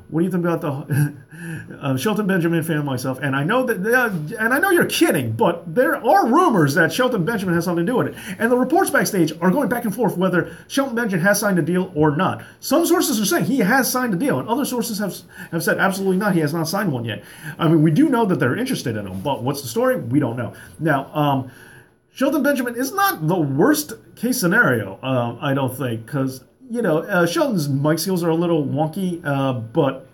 what do you think about the Shelton Benjamin fan myself? And I know and I know you're kidding, but there are rumors that Shelton Benjamin has something to do with it, and the reports backstage are going back and forth whether Shelton Benjamin has signed a deal or not. Some sources are saying he has signed a deal, and other sources have said absolutely not. He has not signed one yet. I mean, we do know that they're interested in him, but what's the story? We don't know. Now, Shelton Benjamin is not the worst case scenario, I don't think, because, Shelton's mic skills are a little wonky, but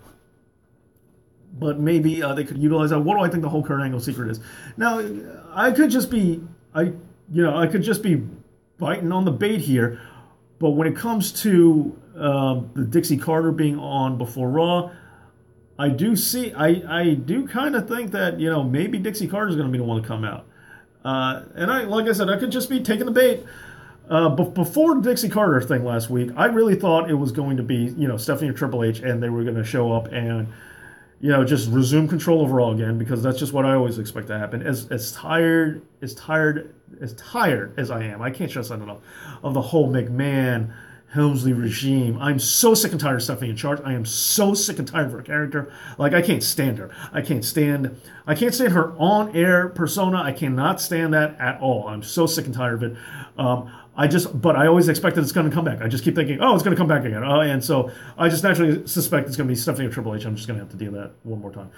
maybe they could utilize that. What do I think the whole Kurt Angle secret is? Now, I could just be biting on the bait here, but when it comes to the Dixie Carter being on before Raw, I do kind of think that, maybe Dixie Carter is going to be the one to come out. And like I said, I could just be taking the bait. But before the Dixie Carter thing last week, I really thought it was going to be, Stephanie or Triple H, and they were going to show up and, just resume control of Raw again, because that's just what I always expect to happen. As tired as I am, I can't stress that enough, of the whole McMahon Helmsley regime. I'm so sick and tired of Stephanie in charge. I am so sick and tired of her character. Like, I can't stand her. I can't stand her on-air persona. I cannot stand that at all. I'm so sick and tired of it. But I always expect that it's going to come back. I just keep thinking, oh, it's going to come back again. And so I just naturally suspect it's going to be Stephanie or Triple H. I'm just going to have to deal with that one more time.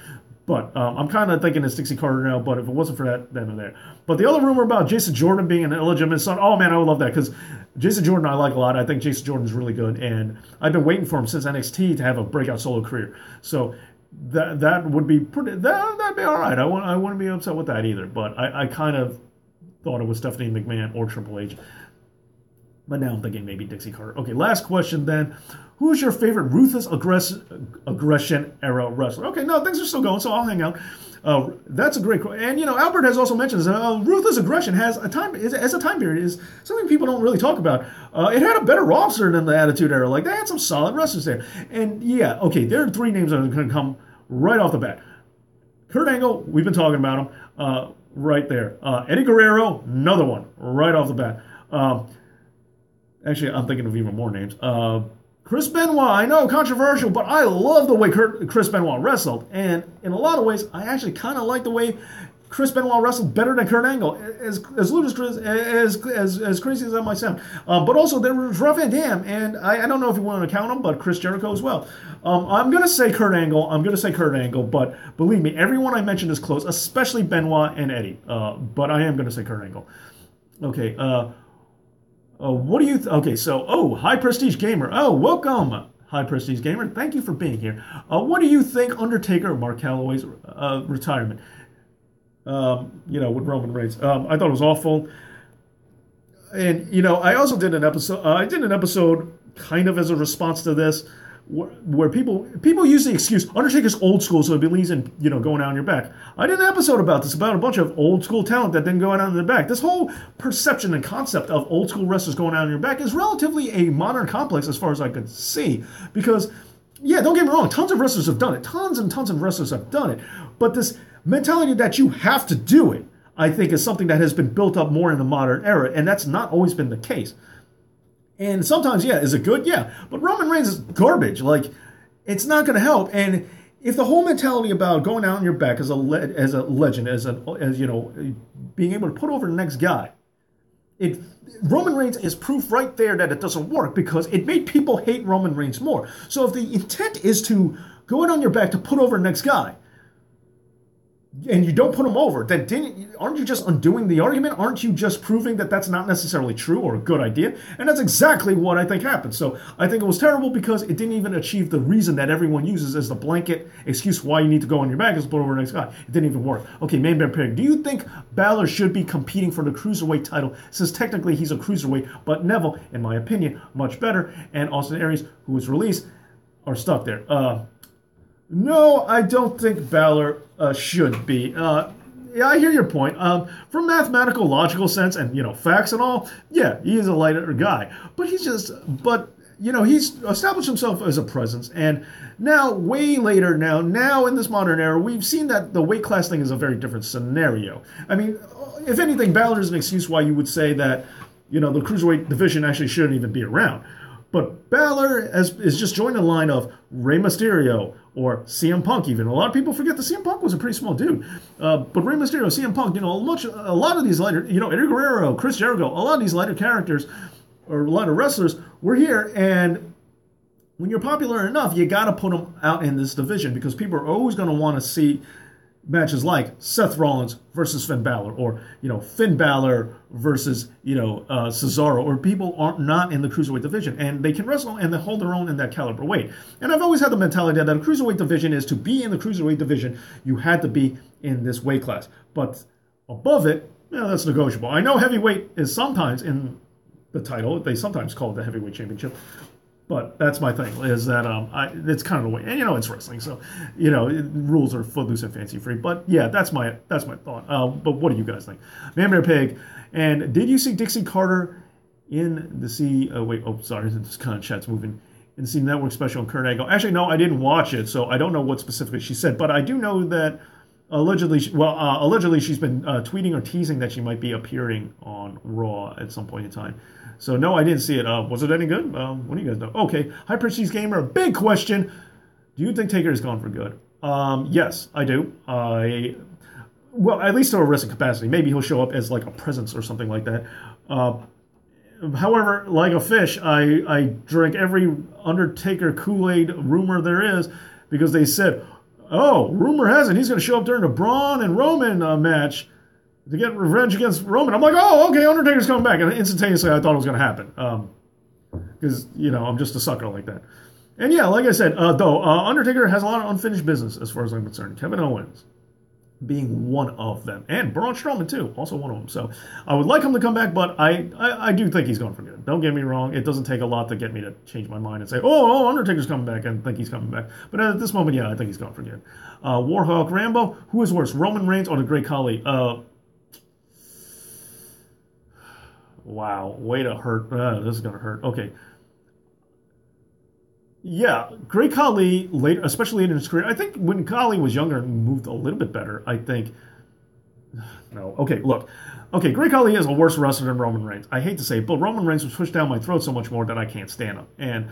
But I'm kind of thinking it's Dixie Carter now, but if it wasn't for that, then and there. But the other rumor about Jason Jordan being an illegitimate son, oh man, I would love that, because Jason Jordan I like a lot. I think Jason Jordan's really good, and I've been waiting for him since NXT to have a breakout solo career. So that would be that'd be all right. I wouldn't be upset with that either. But I kind of thought it was Stephanie McMahon or Triple H. But now I'm thinking maybe Dixie Carter. Okay, last question then. Who's your favorite ruthless aggression era wrestler? Okay, no, things are still going, so I'll hang out. That's a great question. And, Albert has also mentioned ruthless aggression has a time period is something people don't really talk about. It had a better roster than the Attitude Era. Like, they had some solid wrestlers there. And, yeah, okay, there are three names that are going to come right off the bat. Kurt Angle, we've been talking about him right there. Eddie Guerrero, another one right off the bat. Actually, I'm thinking of even more names. Chris Benoit, I know, controversial, but I love the way Chris Benoit wrestled. And in a lot of ways, I actually kind of like the way Chris Benoit wrestled better than Kurt Angle, as ludicrous, as crazy as that might sound. But also, there was Rob Van Dam, and I don't know if you want to count him, but Chris Jericho as well. I'm going to say Kurt Angle, but believe me, everyone I mentioned is close, especially Benoit and Eddie. But I am going to say Kurt Angle. Okay, what do you... High Prestige Gamer. Oh, welcome, High Prestige Gamer. Thank you for being here. What do you think Undertaker, Mark Calloway's retirement, with Roman Reigns? I thought it was awful. And, I also did an episode kind of as a response to this, where people use the excuse, Undertaker's old school, so he believes in, going out on your back. I did an episode about this, about a bunch of old school talent that didn't go out on their back. This whole perception and concept of old school wrestlers going out on your back is relatively a modern complex as far as I could see. Because, yeah, don't get me wrong, tons of wrestlers have done it. Tons and tons of wrestlers have done it. But this mentality that you have to do it, I think, is something that has been built up more in the modern era, and that's not always been the case. And sometimes, yeah, is it good? Yeah. But Roman Reigns is garbage. Like, it's not going to help. And if the whole mentality about going out on your back as a legend, as being able to put over the next guy, Roman Reigns is proof right there that it doesn't work, because it made people hate Roman Reigns more. So if the intent is to go out on your back to put over the next guy, and you don't put him over, then aren't you just undoing the argument? Aren't you just proving that that's not necessarily true or a good idea? And that's exactly what I think happened. So I think it was terrible because it didn't even achieve the reason that everyone uses as the blanket excuse why you need to go on your back is to put over the next guy. It didn't even work. Okay, Man Bear Pig, do you think Balor should be competing for the Cruiserweight title, since technically he's a Cruiserweight, but Neville, in my opinion, much better, and Austin Aries, who was released, are stuck there? No, I don't think Balor should be. Yeah, I hear your point. From mathematical, logical sense, and facts and all, yeah, he is a lighter guy. But he's established himself as a presence, and now, way later now in this modern era, we've seen that the weight class thing is a very different scenario. I mean, if anything, Balor is an excuse why you would say that, the Cruiserweight division actually shouldn't even be around. But Balor is just joining the line of Rey Mysterio or CM Punk even. A lot of people forget that CM Punk was a pretty small dude. But Rey Mysterio, CM Punk, a lot of these lighter, Eddie Guerrero, Chris Jericho, a lot of these lighter characters or a lot of wrestlers were here. And when you're popular enough, you got to put them out in this division because people are always going to want to see matches like Seth Rollins versus Finn Balor, or Finn Balor versus Cesaro, or people are not in the cruiserweight division and they can wrestle and they hold their own in that caliber weight. And I've always had the mentality that a cruiserweight division is to be in the cruiserweight division, you had to be in this weight class. But above it, that's negotiable. I know heavyweight is sometimes in the title; they sometimes call it the heavyweight championship. But that's my thing, is that it's kind of the way, and it's wrestling, so rules are footloose and fancy free. But yeah, that's my thought. But what do you guys think? Man Bear Pig, and did you see Dixie Carter in the this kind of chat's moving. In the network special on Kurt Angle? Actually, no, I didn't watch it, so I don't know what specifically she said. But I do know that allegedly she's been tweeting or teasing that she might be appearing on Raw at some point in time. So, no, I didn't see it. Was it any good? What do you guys know? Okay, High Prestige Gamer, big question. Do you think Taker is gone for good? Yes, I do. Well, at least to a wrestling capacity. Maybe he'll show up as like a presence or something like that. However, like a fish, I drank every Undertaker Kool-Aid rumor there is because they said, rumor has it he's going to show up during the Braun and Roman match to get revenge against Roman. I'm like, okay, Undertaker's coming back. And instantaneously, I thought it was going to happen. Because, I'm just a sucker like that. And yeah, like I said, Undertaker has a lot of unfinished business as far as I'm concerned. Kevin Owens being one of them. And Braun Strowman, too. Also one of them. So I would like him to come back, but I do think he's going for good. Don't get me wrong. It doesn't take a lot to get me to change my mind and say, Undertaker's coming back, and think he's coming back. But at this moment, yeah, I think he's going for good. Warhawk Rambo, who is worse, Roman Reigns or the Great Khali? Wow, way to hurt. This is going to hurt. Okay. Yeah, Great Khali, later, especially in his career, I think when Khali was younger and moved a little bit better, I think... No. Okay, look. Okay, Great Khali is a worse wrestler than Roman Reigns. I hate to say it, but Roman Reigns was pushed down my throat so much more that I can't stand him.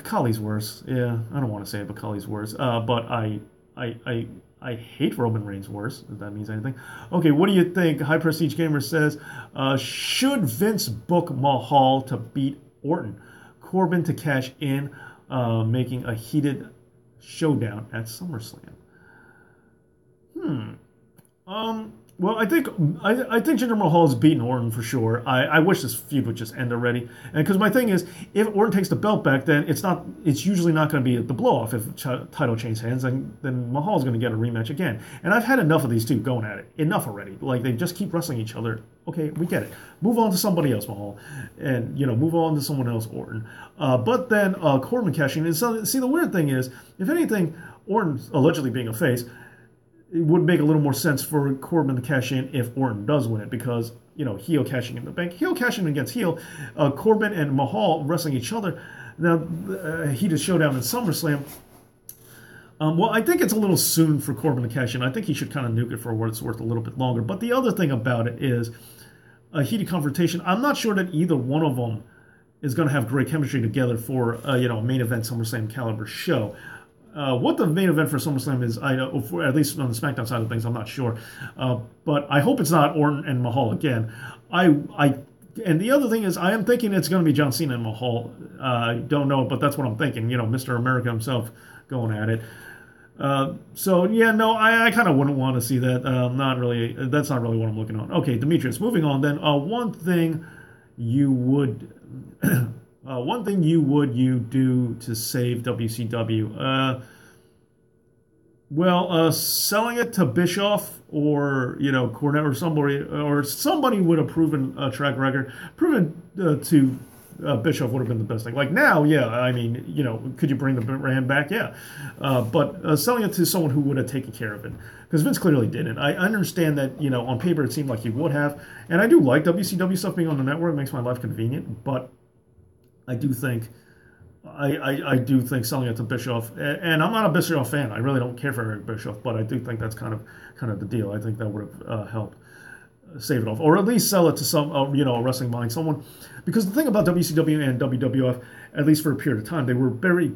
Khali's worse. Yeah, I don't want to say it, but Khali's worse. But I hate Roman Reigns worse, if that means anything. Okay, what do you think? High Prestige Gamer says, should Vince book Mahal to beat Orton? Corbin to cash in, making a heated showdown at SummerSlam. Well, I think Jinder Mahal's beaten Orton for sure. I wish this feud would just end already. And because my thing is, if Orton takes the belt back, then it's usually not going to be the blow-off if title changes hands, and then Mahal's going to get a rematch again. And I've had enough of these two going at it. Enough already. Like, they just keep wrestling each other. Okay, we get it. Move on to somebody else, Mahal. And, move on to someone else, Orton. But then Corbin cashing in. So, see, the weird thing is, if anything, Orton allegedly being a face, it would make a little more sense for Corbin to cash in if Orton does win it because, heel cashing in the bank. Heel cashing against heel. Corbin and Mahal wrestling each other. Now, heated showdown in SummerSlam. Well, I think it's a little soon for Corbin to cash in. I think he should kind of nuke it for what it's worth a little bit longer. But the other thing about it is a heated confrontation. I'm not sure that either one of them is going to have great chemistry together for, a main event SummerSlam caliber show. What the main event for SummerSlam is, at least on the SmackDown side of things, I'm not sure. But I hope it's not Orton and Mahal again. And the other thing is, I am thinking it's going to be John Cena and Mahal. I don't know, but that's what I'm thinking. Mr. America himself going at it. I kind of wouldn't want to see that. That's not really what I'm looking on. Okay, Demetrius, moving on then. One thing you would do to save WCW? Selling it to Bischoff or Cornette or somebody with a proven track record, to Bischoff would have been the best thing. Like now, could you bring the brand back? Yeah, but selling it to someone who would have taken care of it, because Vince clearly didn't. I understand that on paper it seemed like he would have, and I do like WCW stuff being on the network. It makes my life convenient, but I do think selling it to Bischoff, and I'm not a Bischoff fan. I really don't care for Eric Bischoff, but I do think that's kind of the deal. I think that would have helped. save it off, or at least sell it to some, a wrestling mind, someone. Because the thing about WCW and WWF, at least for a period of time, they were very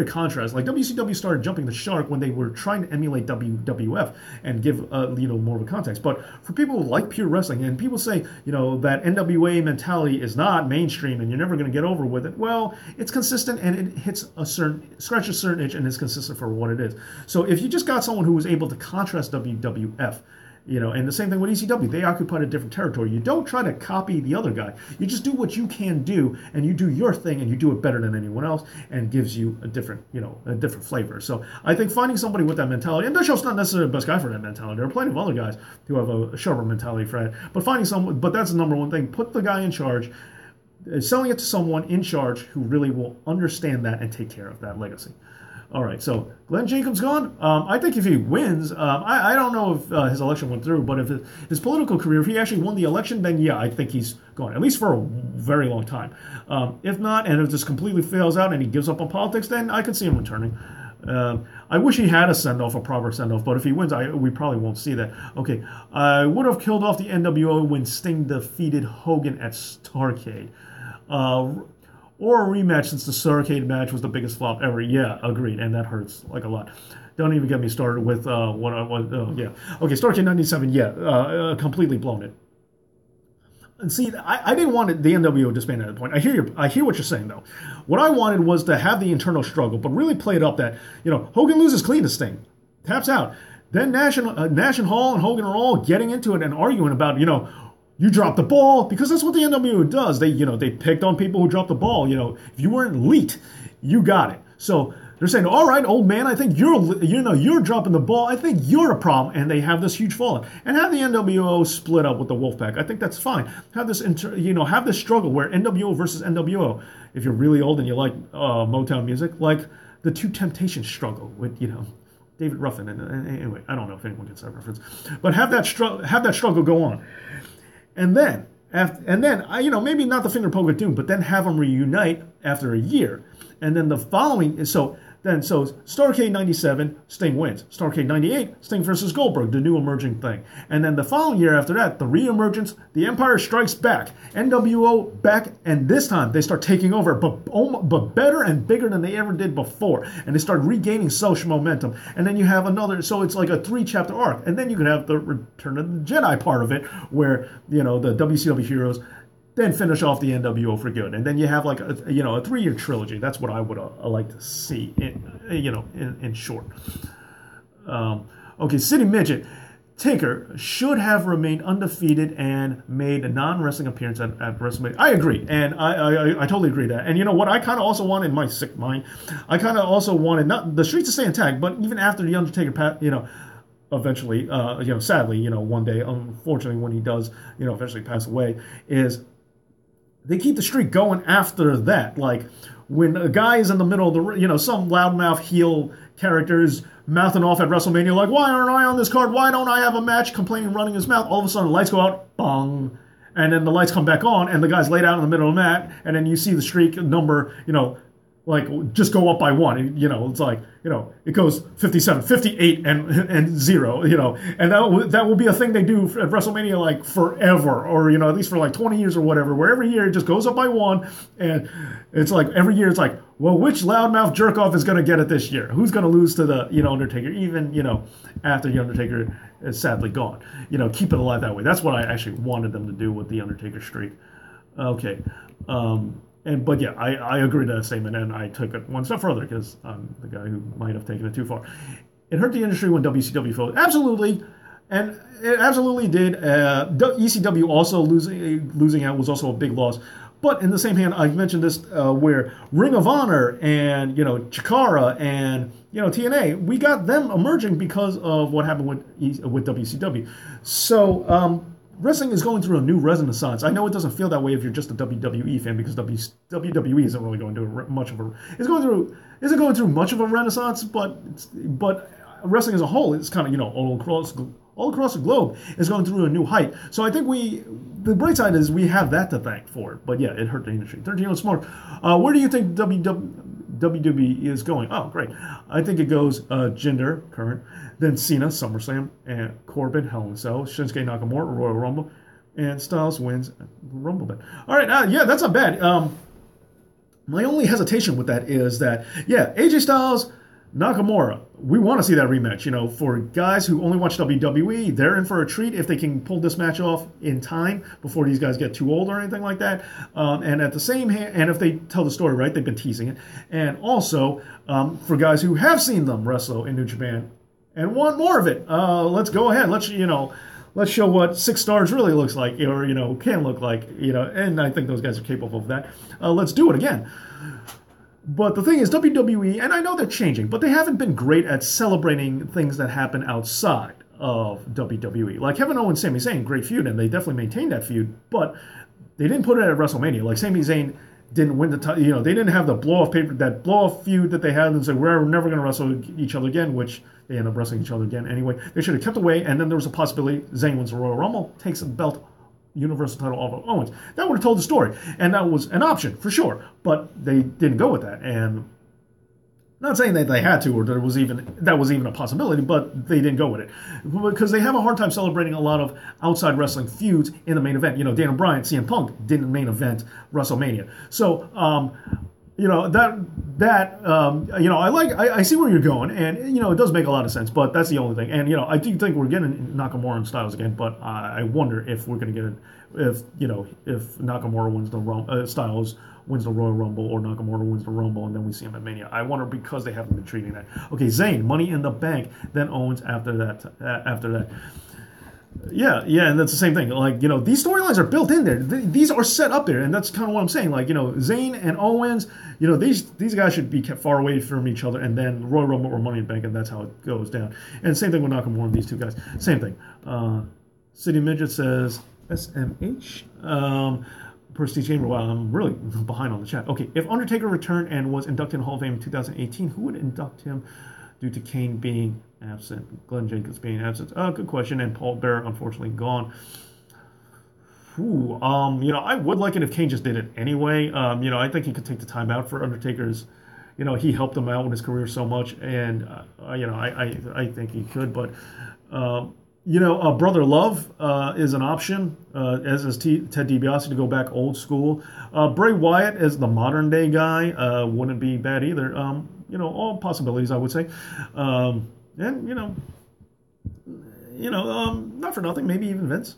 contrast. Like WCW started jumping the shark when they were trying to emulate WWF and give more of a context. But for people who like pure wrestling, and people say that NWA mentality is not mainstream and you're never going to get over with it. Well, it's consistent and it scratches a certain itch and is consistent for what it is. So if you just got someone who was able to contrast WWF. And the same thing with ECW. They occupied a different territory. You don't try to copy the other guy. You just do what you can do, and you do your thing, and you do it better than anyone else, and gives you a different flavor. So I think finding somebody with that mentality, and Bischoff's not necessarily the best guy for that mentality. There are plenty of other guys who have a sharper mentality for that. But finding someone, but that's the number one thing. Put the guy in charge, selling it to someone in charge who really will understand that and take care of that legacy. All right, so Glenn Jacobs gone. I think if he wins, I don't know if his election went through, but if his political career, if he actually won the election, then yeah, I think he's gone, at least for a very long time. If not, and if this completely fails out and he gives up on politics, then I could see him returning. I wish he had a send-off, a proper send-off, but if he wins, we probably won't see that. Okay, I would have killed off the NWO when Sting defeated Hogan at Starrcade. Or a rematch since the Starrcade match was the biggest flop ever. Yeah, agreed, and that hurts like a lot. Don't even get me started with Okay, Starrcade 97, completely blown it. And see, I didn't want the NWO disbanded at that point. I hear what you're saying, though. What I wanted was to have the internal struggle, but really play it up that, Hogan loses clean to Sting, taps out. Then Nash and Hall and Hogan are all getting into it and arguing about, you dropped the ball, because that's what the NWO does. They picked on people who dropped the ball. If you weren't elite, you got it. So they're saying, all right, old man, I think you're dropping the ball. I think you're a problem. And they have this huge fallout. And have the NWO split up with the Wolfpack. I think that's fine. Have this, have this struggle where NWO versus NWO. If you're really old and you like Motown music, like the Two Temptations struggle with, David Ruffin. And anyway, I don't know if anyone gets that reference, but have that struggle go on. And then, maybe not the finger poke of doom, but then have them reunite after a year. And then the following, so Starrcade 97, Sting wins. Starrcade 98, Sting versus Goldberg, the new emerging thing. And then the following year after that, the re-emergence, the Empire Strikes Back, NWO back, and this time they start taking over, but better and bigger than they ever did before. And they start regaining social momentum. And then you have another, so it's like a 3-chapter arc. And then you can have the Return of the Jedi part of it, where, the WCW heroes then finish off the NWO for good, and then you have like a 3-year trilogy. That's what I would like to see in short. Okay, City Midget. Taker should have remained undefeated and made a non-wrestling appearance at WrestleMania. I agree, and I totally agree with that. And you know what? I kind of also wanted, in my sick mind, I kind of also wanted not the streets to stay intact, but even after the Undertaker, eventually, sadly, one day, unfortunately, when he does, eventually pass away, is they keep the streak going after that. Like, when a guy is in the middle of the, some loudmouth heel characters mouthing off at WrestleMania, like, why aren't I on this card? Why don't I have a match? Complaining, running his mouth. All of a sudden, the lights go out, bong. And then the lights come back on, and the guy's laid out in the middle of the mat, and then you see the streak number, just go up by one. It's like, it goes 57, 58, and 0, and that will be a thing they do at WrestleMania like forever, or, at least for like 20 years or whatever, where every year it just goes up by one, and it's like, every year it's like, well, which loudmouth jerk-off is going to get it this year? Who's going to lose to the, Undertaker, even, after the Undertaker is sadly gone? Keep it alive that way. That's what I actually wanted them to do with the Undertaker streak. Okay. But yeah, I agree to that statement, and I took it one step further because I'm the guy who might have taken it too far. It hurt the industry when WCW failed. Absolutely, and it absolutely did. ECW also losing out was also a big loss. But in the same hand, I mentioned this where Ring of Honor and Chikara and TNA, we got them emerging because of what happened with WCW. So. Wrestling is going through a new renaissance. I know it doesn't feel that way if you're just a WWE fan, because WWE isn't really going through much of a. Isn't going through much of a renaissance, but wrestling as a whole is kind of all across the globe is going through a new height. So I think the bright side is we have that to thank for it. But yeah, it hurt the industry. 13-year-old Smart. Where do you think WWE is going. Oh, great. I think it goes Jinder, current, then Cena, SummerSlam, and Corbin, Hell in a Cell, Shinsuke Nakamura, Royal Rumble, and Styles wins Rumble. All right, yeah, that's not bad. My only hesitation with that is that, yeah, AJ Styles, Nakamura, we want to see that rematch. You know, for guys who only watch WWE, they're in for a treat if they can pull this match off in time before these guys get too old or anything like that. And at the same hand, and if they tell the story right, they've been teasing it. And also, for guys who have seen them wrestle in New Japan and want more of it, let's go ahead. Let's show what 6 stars really looks like, or, can look like, and I think those guys are capable of that. Let's do it again. But the thing is, WWE, and I know they're changing, but they haven't been great at celebrating things that happen outside of WWE. Like Kevin Owens, Sami Zayn, great feud, and they definitely maintained that feud, but they didn't put it at WrestleMania. Like Sami Zayn didn't win the title, they didn't have the that blow-off feud that they had and said, we're never going to wrestle each other again, which they end up wrestling each other again anyway. They should have kept away, and then there was a possibility Zayn wins the Royal Rumble, takes the belt, Universal title off of Owens. That would have told the story, and that was an option for sure. But they didn't go with that, and not saying that they had to or that was even a possibility, but they didn't go with it because they have a hard time celebrating a lot of outside wrestling feuds in the main event. Daniel Bryan, CM Punk didn't main event WrestleMania, so. I see where you're going, and it does make a lot of sense, but that's the only thing. And I do think we're getting Nakamura and Styles again, but I wonder if we're going to get it if Nakamura wins the Styles wins the Royal Rumble, or Nakamura wins the Rumble and then we see him at Mania. I wonder, because they haven't been treating that. Okay, Zayn, Money in the Bank, then Owens after that. Yeah, and that's the same thing. Like, these storylines are built in there. These are set up there, and that's kind of what I'm saying. Like, Zayn and Owens, these guys should be kept far away from each other, and then Royal Rumble or Money in the Bank, and that's how it goes down. And same thing with Nakamura and these two guys. Same thing. City Midget says SMH. Prestige Gamer, wow, I'm really behind on the chat. Okay, if Undertaker returned and was inducted in Hall of Fame in 2018, who would induct him due to Kane being absent, Glenn Jacobs being absent? Good question. And Paul Bearer, unfortunately, gone. I would like it if Kane just did it anyway. I think he could take the time out for Undertaker's. He helped him out in his career so much, and I think he could. But Brother Love is an option, as is Ted DiBiase to go back old school. Bray Wyatt as the modern day guy wouldn't be bad either. All possibilities, I would say. Not for nothing, maybe even Vince.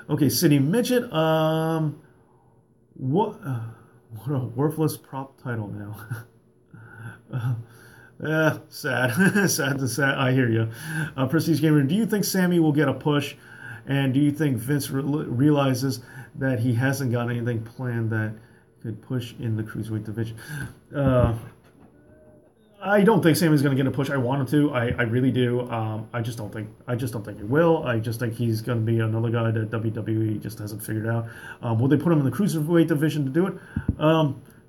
Okay, City Midget. What a worthless prop title now. Sad. Sad to sad. I hear you. Prestige Gamer, do you think Sammy will get a push? And do you think Vince realizes that he hasn't got anything planned that could push in the Cruiserweight division? I don't think Sammy's going to get a push. I want him to. I really do. I just don't think he will. I just think he's going to be another guy that WWE just hasn't figured out. Will they put him in the Cruiserweight division to do it?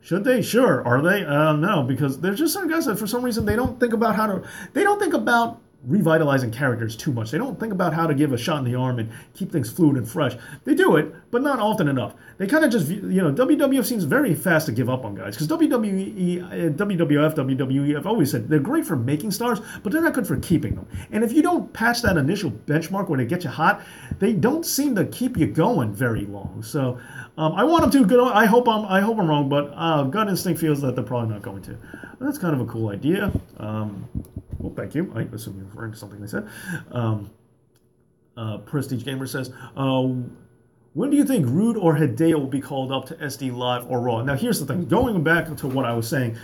Should they? Sure. Are they? No, because there's just some guys that for some reason they don't think about revitalizing characters too much. They don't think about how to give a shot in the arm and keep things fluid and fresh. They do it, but not often enough. They kind of just, WWF seems very fast to give up on guys, because WWF, WWE, I've always said, they're great for making stars, but they're not good for keeping them. And if you don't patch that initial benchmark where they get you hot, they don't seem to keep you going very long. So I want them to. I hope I'm wrong, but gut instinct feels that they're probably not going to. That's kind of a cool idea. Well, thank you. I assume you're referring to something they said. Prestige Gamer says, when do you think Rude or Hideo will be called up to SD Live or Raw? Now, here's the thing. Going back to what I was saying,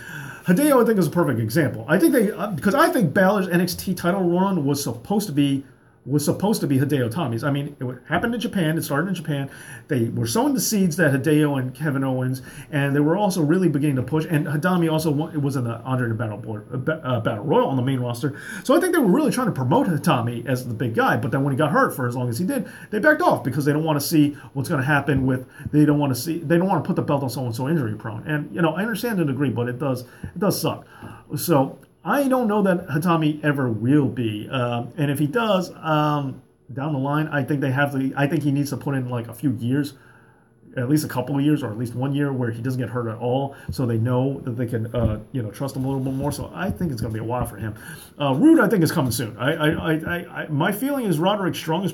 Hideo, I think, is a perfect example. I think because I think Balor's NXT title run was supposed to be Hideo Itami's. I mean, it happened in Japan. It started in Japan. They were sowing the seeds that Hideo and Kevin Owens, and they were also really beginning to push. And Hidami also was in the Andre the Battle Royal on the main roster. So I think they were really trying to promote Hitami as the big guy. But then when he got hurt for as long as he did, they backed off because they don't want to see what's going to happen with. They don't want to put the belt on someone so injury prone. And I understand to a degree, but it does suck. So I don't know that Hitami ever will be, and if he does, down the line, I think he needs to put in like a few years at least a couple of years, or at least 1 year where he doesn't get hurt at all, so they know that they can trust him a little bit more. So I think it's going to be a while for him. Rude, I think, is coming soon. My feeling is Roderick Strong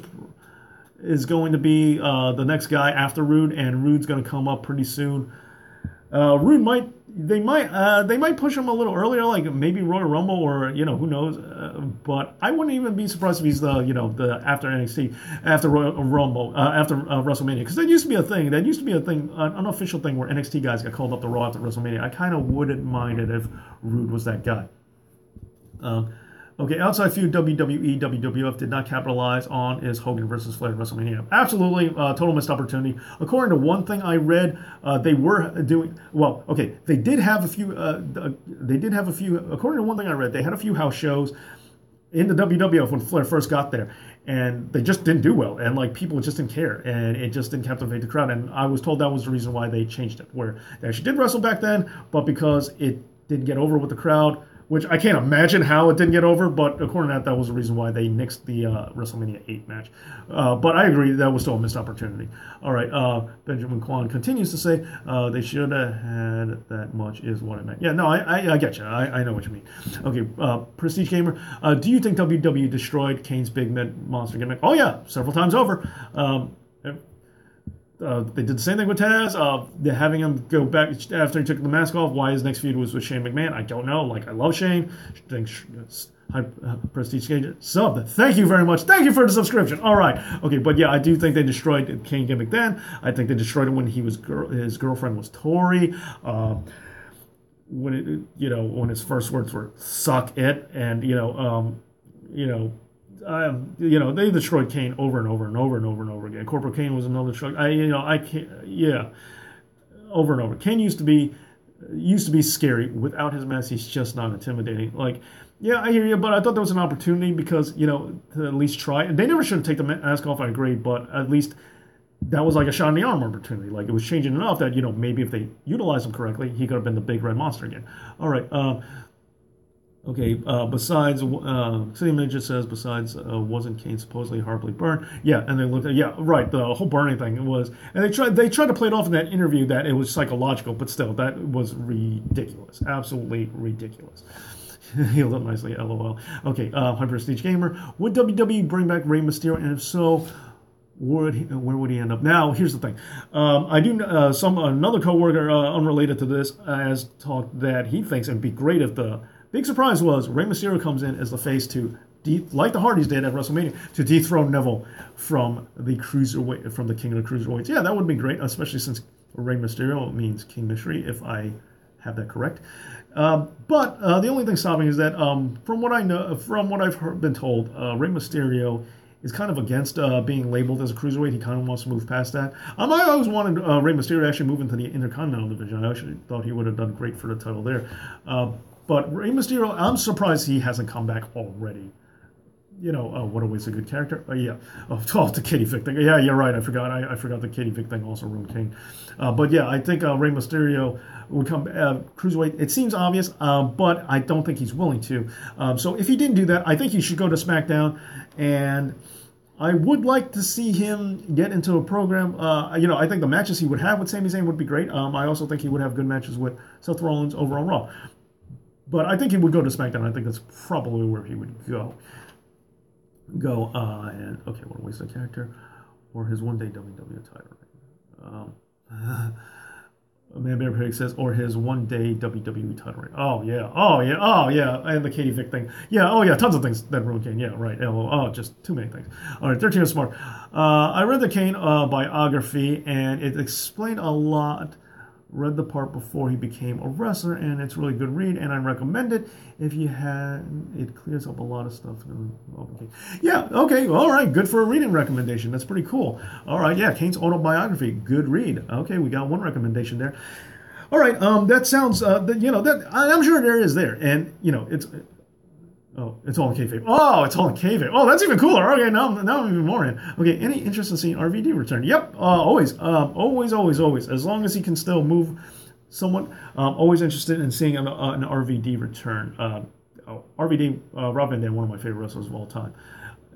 is going to be the next guy after Rude, and Rude's going to come up pretty soon. Rude might push him a little earlier, like maybe Royal Rumble, or who knows. But I wouldn't even be surprised if he's the after NXT, after Royal Rumble, after WrestleMania, because that used to be a thing. That used to be a thing, an unofficial thing where NXT guys got called up to Raw after WrestleMania. I kind of wouldn't mind it if Rude was that guy. Okay, outside feud, WWE, WWF did not capitalize on is Hogan versus Flair at WrestleMania. Absolutely, total missed opportunity. According to one thing I read, they were doing well. Okay, they did have a few. According to one thing I read, they had a few house shows in the WWF when Flair first got there, and they just didn't do well, and like people just didn't care, and it just didn't captivate the crowd. And I was told that was the reason why they changed it, where they actually did wrestle back then, but because it didn't get over with the crowd. Which I can't imagine how it didn't get over, but according to that was the reason why they nixed the WrestleMania 8 match. But I agree, that was still a missed opportunity. All right, Benjamin Kwan continues to say, they should have had that much is what I meant. Yeah, no, I get you. I know what you mean. Okay, Prestige Gamer, do you think WWE destroyed Kane's big monster gimmick? Oh, yeah, several times over. They did the same thing with Taz. They're having him go back after he took the mask off. Why his next feud was with Shane McMahon, I don't know. Like, I love Shane. Prestige Gamer sub. Thank you very much. Thank you for the subscription. All right. Okay, but yeah, I do think they destroyed Kane gimmick then. I think they destroyed it when his girlfriend was Tori. When his first words were "suck it," and they destroyed Kane over and over and over and over and over again. Corporate Kane was another truck. Over and over. Kane used to be scary. Without his mask, he's just not intimidating. Like, yeah, I hear you, but I thought there was an opportunity because, to at least try. And they never should have taken the mask off, I agree, but at least that was like a shot in the arm opportunity. Like, it was changing enough that, maybe if they utilized him correctly, he could have been the big red monster again. All right, okay, besides, City Midget says, wasn't Kane supposedly horribly burned? Yeah, and they looked at, yeah, right, the whole burning thing was, and they tried to play it off in that interview that it was psychological, but still, that was ridiculous, absolutely ridiculous. Healed up nicely, LOL. Okay, High Prestige Gamer, would WWE bring back Rey Mysterio, and if so, where would he end up? Now, here's the thing. Another coworker, unrelated to this, has talked that he thinks it'd be great if the big surprise was Rey Mysterio comes in as the face to, like the Hardys did at WrestleMania, to dethrone Neville from the cruiserweight, from the King of the Cruiserweights. Yeah, that would be great, especially since Rey Mysterio means King Mystery, if I have that correct. But the only thing stopping is that, from what I know, from what I've been told, Rey Mysterio is kind of against being labeled as a cruiserweight. He kind of wants to move past that. I always wanted Rey Mysterio to actually move into the Intercontinental division. I actually thought he would have done great for the title there. But Rey Mysterio, I'm surprised he hasn't come back already. What a waste of good character. Yeah. The Katie Vick thing. Yeah, you're right. I forgot the Katie Vick thing also ruined Kane. But yeah, I think Rey Mysterio would come cruiserweight. It seems obvious, but I don't think he's willing to. So if he didn't do that, I think he should go to SmackDown, and I would like to see him get into a program. I think the matches he would have with Sami Zayn would be great. I also think he would have good matches with Seth Rollins over on Raw. But I think he would go to SmackDown. I think that's probably where he would go. And okay, what a waste of character. Or his one-day WWE title reign. Man Bear Pig says, or his one-day WWE title reign. Oh yeah. And the Katie Vick thing. Yeah, oh yeah, tons of things that ruined Kane. Yeah, right. Just too many things. All right, 13 is smart. I read the Kane biography, and it explained a lot. Read the part before he became a wrestler, and it's a really good read, and I recommend it. If you had, it clears up a lot of stuff. Okay. Yeah, okay, all right, good for a reading recommendation. That's pretty cool. All right, yeah, Kane's autobiography, good read. Okay, we got one recommendation there. All right, that sounds, that I'm sure there is there, and it's all in kayfabe. Oh, it's all in kayfabe. Oh, that's even cooler. Okay, now I'm even more in. Okay, any interest in seeing RVD return? Yep, always. As long as he can still move somewhat, always interested in seeing an RVD return. RVD, Rob Van Dam, one of my favorite wrestlers of all time.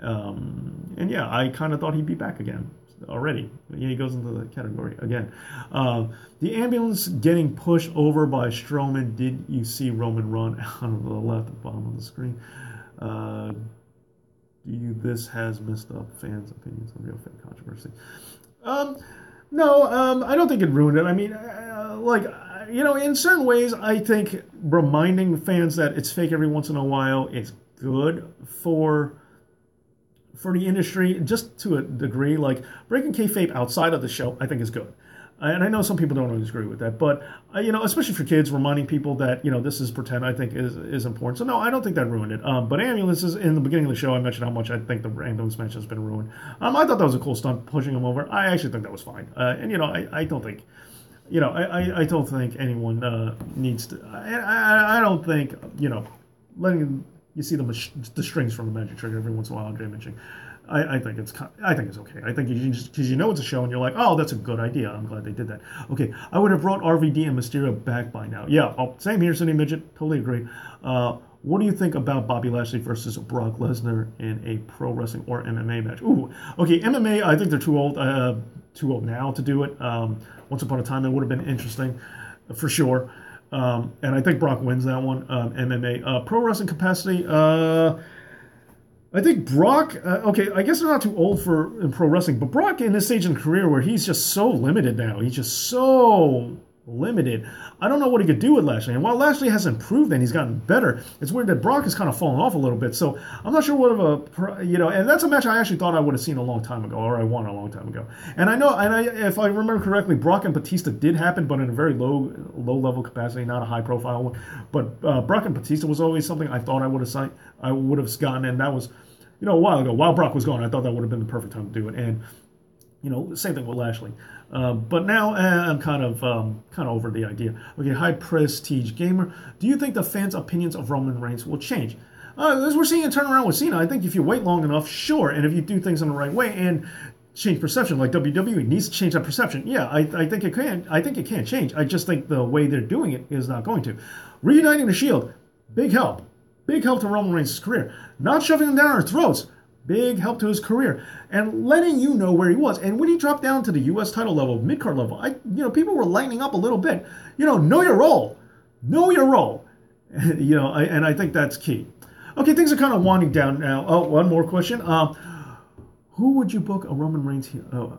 And yeah, I kind of thought he'd be back again. already. He goes into the category again. The ambulance getting pushed over by Strowman. Did you see Roman run out of the left at the bottom of the screen? This has messed up fans' opinions on real fan controversy. No, I don't think it ruined it. I mean, in certain ways, I think reminding fans that it's fake every once in a while is good for the industry, just to a degree. Like, breaking kayfabe outside of the show, I think is good. And I know some people don't always agree with that, but, especially for kids, reminding people that, this is pretend, I think is important. So, no, I don't think that ruined it. But ambulances, in the beginning of the show, I mentioned how much I think the ambulance match has been ruined. I thought that was a cool stunt, pushing him over. I actually think that was fine. I don't think, I don't think anyone needs to, I don't think, letting you see the strings from the magic trigger every once in a while, Andre mentioning. I think it's okay. I think you just, because it's a show and you're like, oh, that's a good idea. I'm glad they did that. Okay, I would have brought RVD and Mysterio back by now. Yeah, same here, City Midget. Totally agree. What do you think about Bobby Lashley versus Brock Lesnar in a pro wrestling or MMA match? Ooh, okay, MMA. I think they're too old now to do it. Once upon a time, it would have been interesting, for sure. And I think Brock wins that one. MMA, pro wrestling capacity. I think Brock, I guess they're not too old in pro wrestling, but Brock in this stage in his career where he's just so limited now, he's just so limited. I don't know what he could do with Lashley. And while Lashley has improved and he's gotten better, it's weird that Brock has kind of fallen off a little bit. So I'm not sure what of and that's a match I actually thought I would have seen a long time ago, or I won a long time ago. And I know, if I remember correctly, Brock and Batista did happen, but in a very low level capacity, not a high profile one. But Brock and Batista was always something I thought I would have gotten, and that was, a while ago. While Brock was gone, I thought that would have been the perfect time to do it. And same thing with Lashley. But now I'm kind of over the idea. Okay, High Prestige Gamer. Do you think the fans' opinions of Roman Reigns will change? As we're seeing a turnaround with Cena, I think if you wait long enough, sure. And if you do things in the right way and change perception, like WWE needs to change that perception. Yeah, I think it can. I think it can change. I just think the way they're doing it is not going to. Reuniting the Shield, big help. Big help to Roman Reigns' career. Not shoving him down our throats. Big help to his career. And letting you know where he was. And when he dropped down to the U.S. title level, mid-card level, people were lightening up a little bit. Know your role. Know your role. And I think that's key. Okay, things are kind of winding down now. Oh, one more question. Who would you book a Roman Reigns?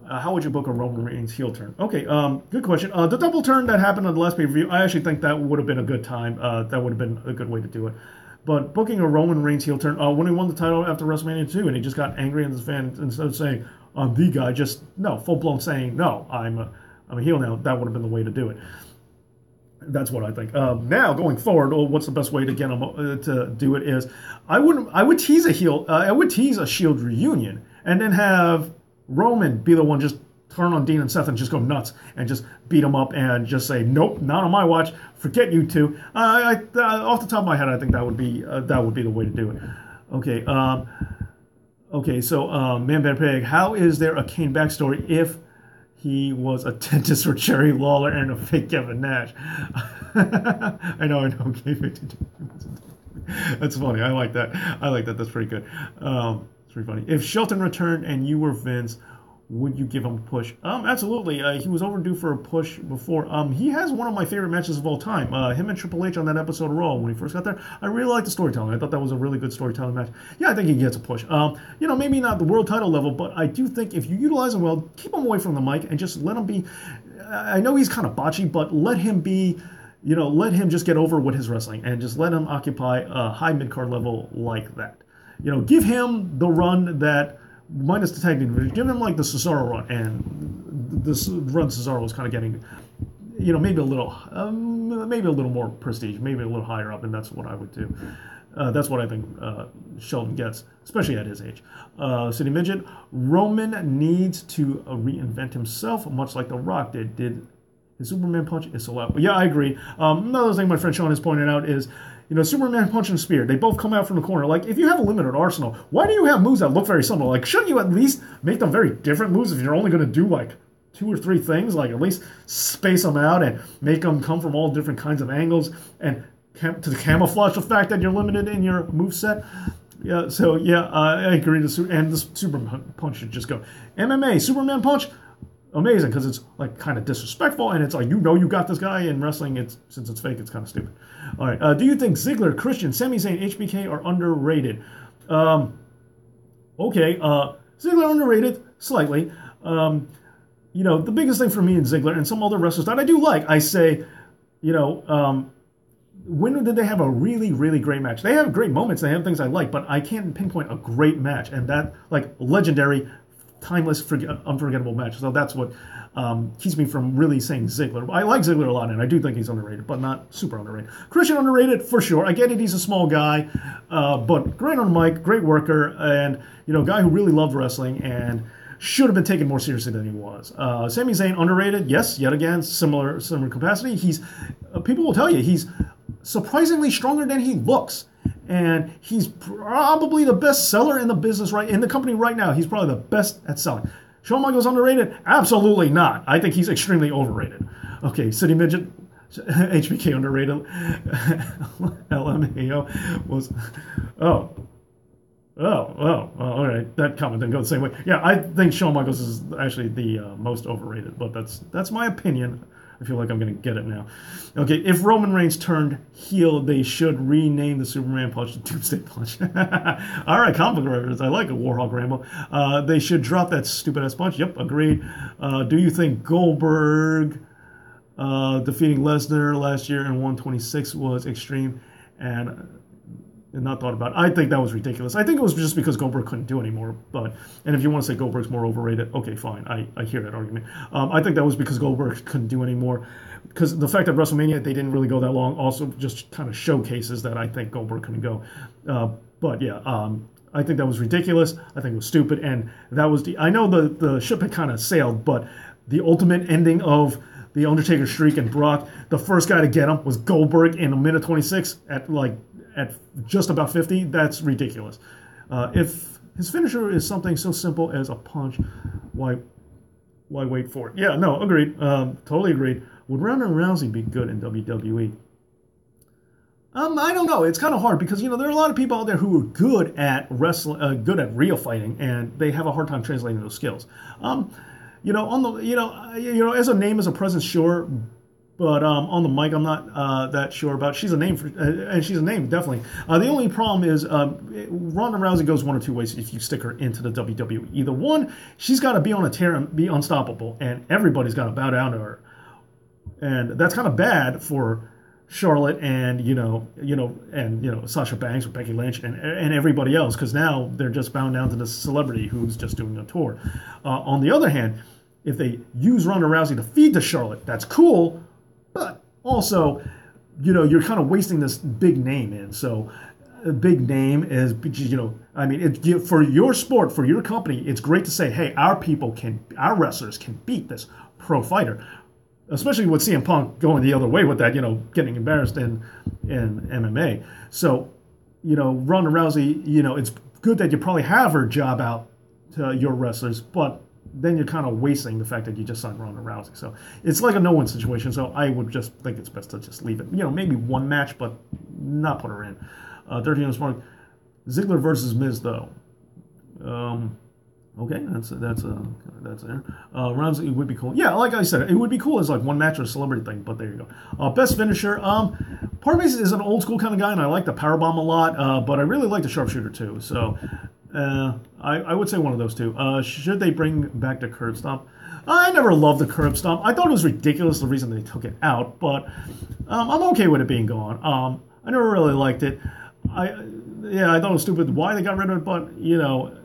How would you book a Roman Reigns heel turn? Okay, good question. The double turn that happened on the last pay-per-view, I actually think that would have been a good time. That would have been a good way to do it. But booking a Roman Reigns heel turn, when he won the title after WrestleMania 2, and he just got angry at his fans, instead of saying, I'm the guy, just, no, full-blown saying, no, I'm a heel now, that would have been the way to do it. That's what I think. Now, going forward, what's the best way to get him to do it is, I would tease a Shield reunion, and then have Roman be the one just turn on Dean and Seth and just go nuts and just beat them up and just say, nope, not on my watch. Forget you two. Off the top of my head, I think that would be the way to do it. Okay. So Man Bad Pig, how is there a Kane backstory if he was a dentist for Jerry Lawler and a fake Kevin Nash? I know. That's funny. I like that. That's pretty good. It's pretty funny. If Shelton returned and you were Vince, would you give him a push? Absolutely. He was overdue for a push before. He has one of my favorite matches of all time. Him and Triple H on that episode of Raw when he first got there. I really liked the storytelling. I thought that was a really good storytelling match. Yeah, I think he gets a push. Maybe not the world title level, but I do think if you utilize him well, keep him away from the mic and just let him be. I know he's kind of botchy, but let him be. Let him just get over with his wrestling and just let him occupy a high mid-card level like that. Give him the run that. Minus the tag team, give him like the Cesaro run, and this run Cesaro was kind of getting, maybe a little more prestige, maybe a little higher up, and that's what I would do. That's what I think Sheldon gets, especially at his age. City Midget, Roman needs to reinvent himself, much like The Rock did. Did his Superman punch is so loud? But yeah, I agree. Another thing my friend Sean has pointed out is, Superman punch and spear, they both come out from the corner. Like, if you have a limited arsenal, why do you have moves that look very similar? Like, shouldn't you at least make them very different moves if you're only going to do, like, 2 or 3 things? Like, at least space them out and make them come from all different kinds of angles and to camouflage the fact that you're limited in your moveset. Yeah, so yeah, I agree. And the Superman punch should just go. MMA, Superman punch, amazing, because it's like kind of disrespectful, and it's like, you know, you got this guy. In wrestling, since it's fake, it's kind of stupid. All right, do you think Ziggler, Christian, Sami Zayn, HBK are underrated? Okay, Ziggler underrated slightly. You know, the biggest thing for me in Ziggler and some other wrestlers that I do like, I say, you know, when did they have a really, really great match? They have great moments. They have things I like, but I can't pinpoint a great match. And that, like, legendary, timeless, unforgettable match. So that's what keeps me from really saying Ziggler. I like Ziggler a lot, and I do think he's underrated, but not super underrated. Christian underrated, for sure. I get it, he's a small guy, but great on the mic, great worker, and, you know, guy who really loved wrestling and should have been taken more seriously than he was. Sami Zayn underrated, yes, yet again, similar capacity. People will tell you, he's surprisingly stronger than he looks. And he's probably the best seller in the business in the company right now. He's probably the best at selling. Shawn Michaels underrated? Absolutely not. I think he's extremely overrated. Okay, City Midget, HBK underrated. LMAO was, all right. That comment didn't go the same way. Yeah, I think Shawn Michaels is actually the most overrated, but that's my opinion. I feel like I'm going to get it now. Okay, if Roman Reigns turned heel, they should rename the Superman Punch the Doomsday Punch. All right, comic book reference. I like a Warhawk Rambo. They should drop that stupid-ass punch. Yep, agreed. Do you think Goldberg defeating Lesnar last year in 126 was extreme and not thought about? I think that was ridiculous. I think it was just because Goldberg couldn't do anymore. And if you want to say Goldberg's more overrated, okay, fine. I hear that argument. I think that was because Goldberg couldn't do anymore. Because the fact that WrestleMania, they didn't really go that long, also just kind of showcases that I think Goldberg couldn't go. But yeah, I think that was ridiculous. I think it was stupid. And that was I know the ship had kind of sailed, but the ultimate ending of the Undertaker streak and Brock, the first guy to get him was Goldberg in a minute 26 at just about 50, that's ridiculous. If his finisher is something so simple as a punch, why wait for it? Yeah, no, agreed. Totally agreed. Would Ronda Rousey be good in WWE? I don't know. It's kind of hard because, you know, there are a lot of people out there who are good at wrestling, good at real fighting, and they have a hard time translating those skills. You know, as a name, as a presence, sure. But on the mic, I'm not that sure about. She's a name, and she's a name, definitely. The only problem is Ronda Rousey goes one or two ways if you stick her into the WWE. Either one, she's got to be on a tear and be unstoppable, and everybody's got to bow down to her. And that's kind of bad for Charlotte and Sasha Banks or Becky Lynch and everybody else, because now they're just bound down to the celebrity who's just doing a tour. On the other hand, if they use Ronda Rousey to feed to Charlotte, that's cool. But also, you know, you're kind of wasting this big name in. So a big name is, you know, I mean, for your sport, for your company, it's great to say, hey, our wrestlers can beat this pro fighter. Especially with CM Punk going the other way with that, you know, getting embarrassed in MMA. So, you know, Ronda Rousey, you know, it's good that you probably have her job out to your wrestlers, but then you're kind of wasting the fact that you just signed Ronda Rousey. So it's like a no-win situation. So I would just think it's best to just leave it. You know, maybe one match, but not put her in. 13 Smart. Ziggler versus Miz, though. Okay, that's there. Rousey would be cool. Yeah, like I said, it would be cool as like one match or a celebrity thing, but there you go. Best finisher. Part of me is an old school kind of guy, and I like the powerbomb a lot, but I really like the sharpshooter too. So I would say one of those two. Should they bring back the curb stomp? I never loved the curb stomp. I thought it was ridiculous the reason they took it out, but I'm okay with it being gone. I never really liked it. I thought it was stupid why they got rid of it, but you know,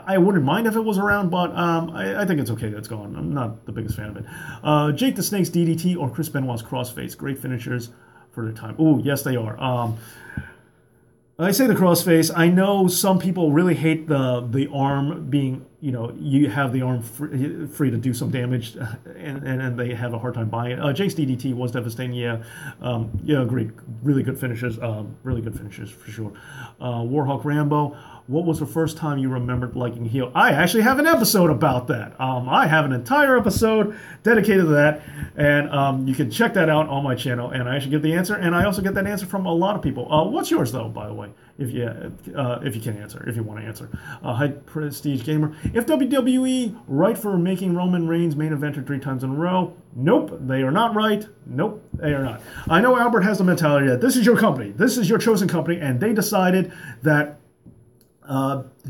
I wouldn't mind if it was around, but I think it's okay that it's gone. I'm not the biggest fan of it. Jake the Snake's DDT or Chris Benoit's crossface. Great finishers for their time. Oh, yes, they are. I say the crossface. I know some people really hate the arm being, you know, you have the arm free to do some damage, and they have a hard time buying it. Jake's DDT was devastating. Yeah, great, really good finishers. Really good finishers for sure. Warhawk Rambo. What was the first time you remembered liking heel? I actually have an episode about that. I have an entire episode dedicated to that, and you can check that out on my channel, and I actually get the answer, and I also get that answer from a lot of people. What's yours, though, by the way? if you can answer, if you want to answer. High Prestige Gamer. If WWE right for making Roman Reigns main eventer 3 times in a row? Nope, they are not right. Nope, they are not. I know Albert has the mentality that this is your company, this is your chosen company, and they decided that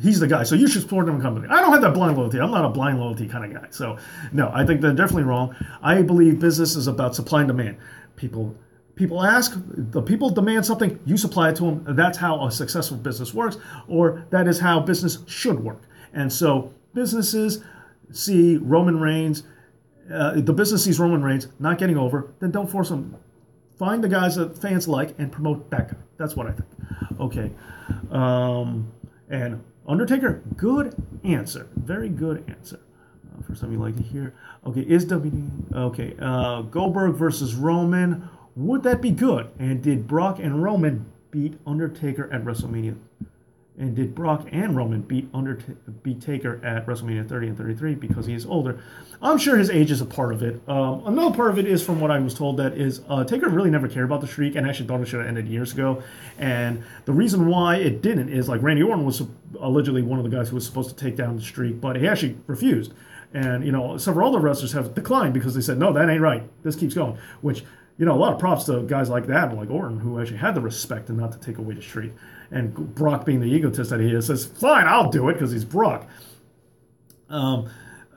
he's the guy, so you should support them company. I don't have that blind loyalty. I'm not a blind loyalty kind of guy. So, no, I think they're definitely wrong. I believe business is about supply and demand. People ask, the people demand something, you supply it to them. That's how a successful business works, or that is how business should work. And so businesses see Roman Reigns, the business sees Roman Reigns not getting over, then don't force them. Find the guys that fans like and promote that guy. That's what I think. Okay. And Undertaker, good answer. Very good answer. For some you like to hear. Okay, Goldberg versus Roman. Would that be good? And did Brock and Roman beat Undertaker at WrestleMania? And did Brock and Roman beat Taker at WrestleMania 30 and 33 because he is older? I'm sure his age is a part of it. Another part of it is from what I was told that is Taker really never cared about the streak and actually thought it should have ended years ago. And the reason why it didn't is like Randy Orton was allegedly one of the guys who was supposed to take down the streak, but he actually refused. And, several other wrestlers have declined because they said, no, that ain't right. This keeps going, which, a lot of props to guys like that, like Orton, who actually had the respect and not to take away the streak. And Brock, being the egotist that he is, says, fine, I'll do it because he's Brock. But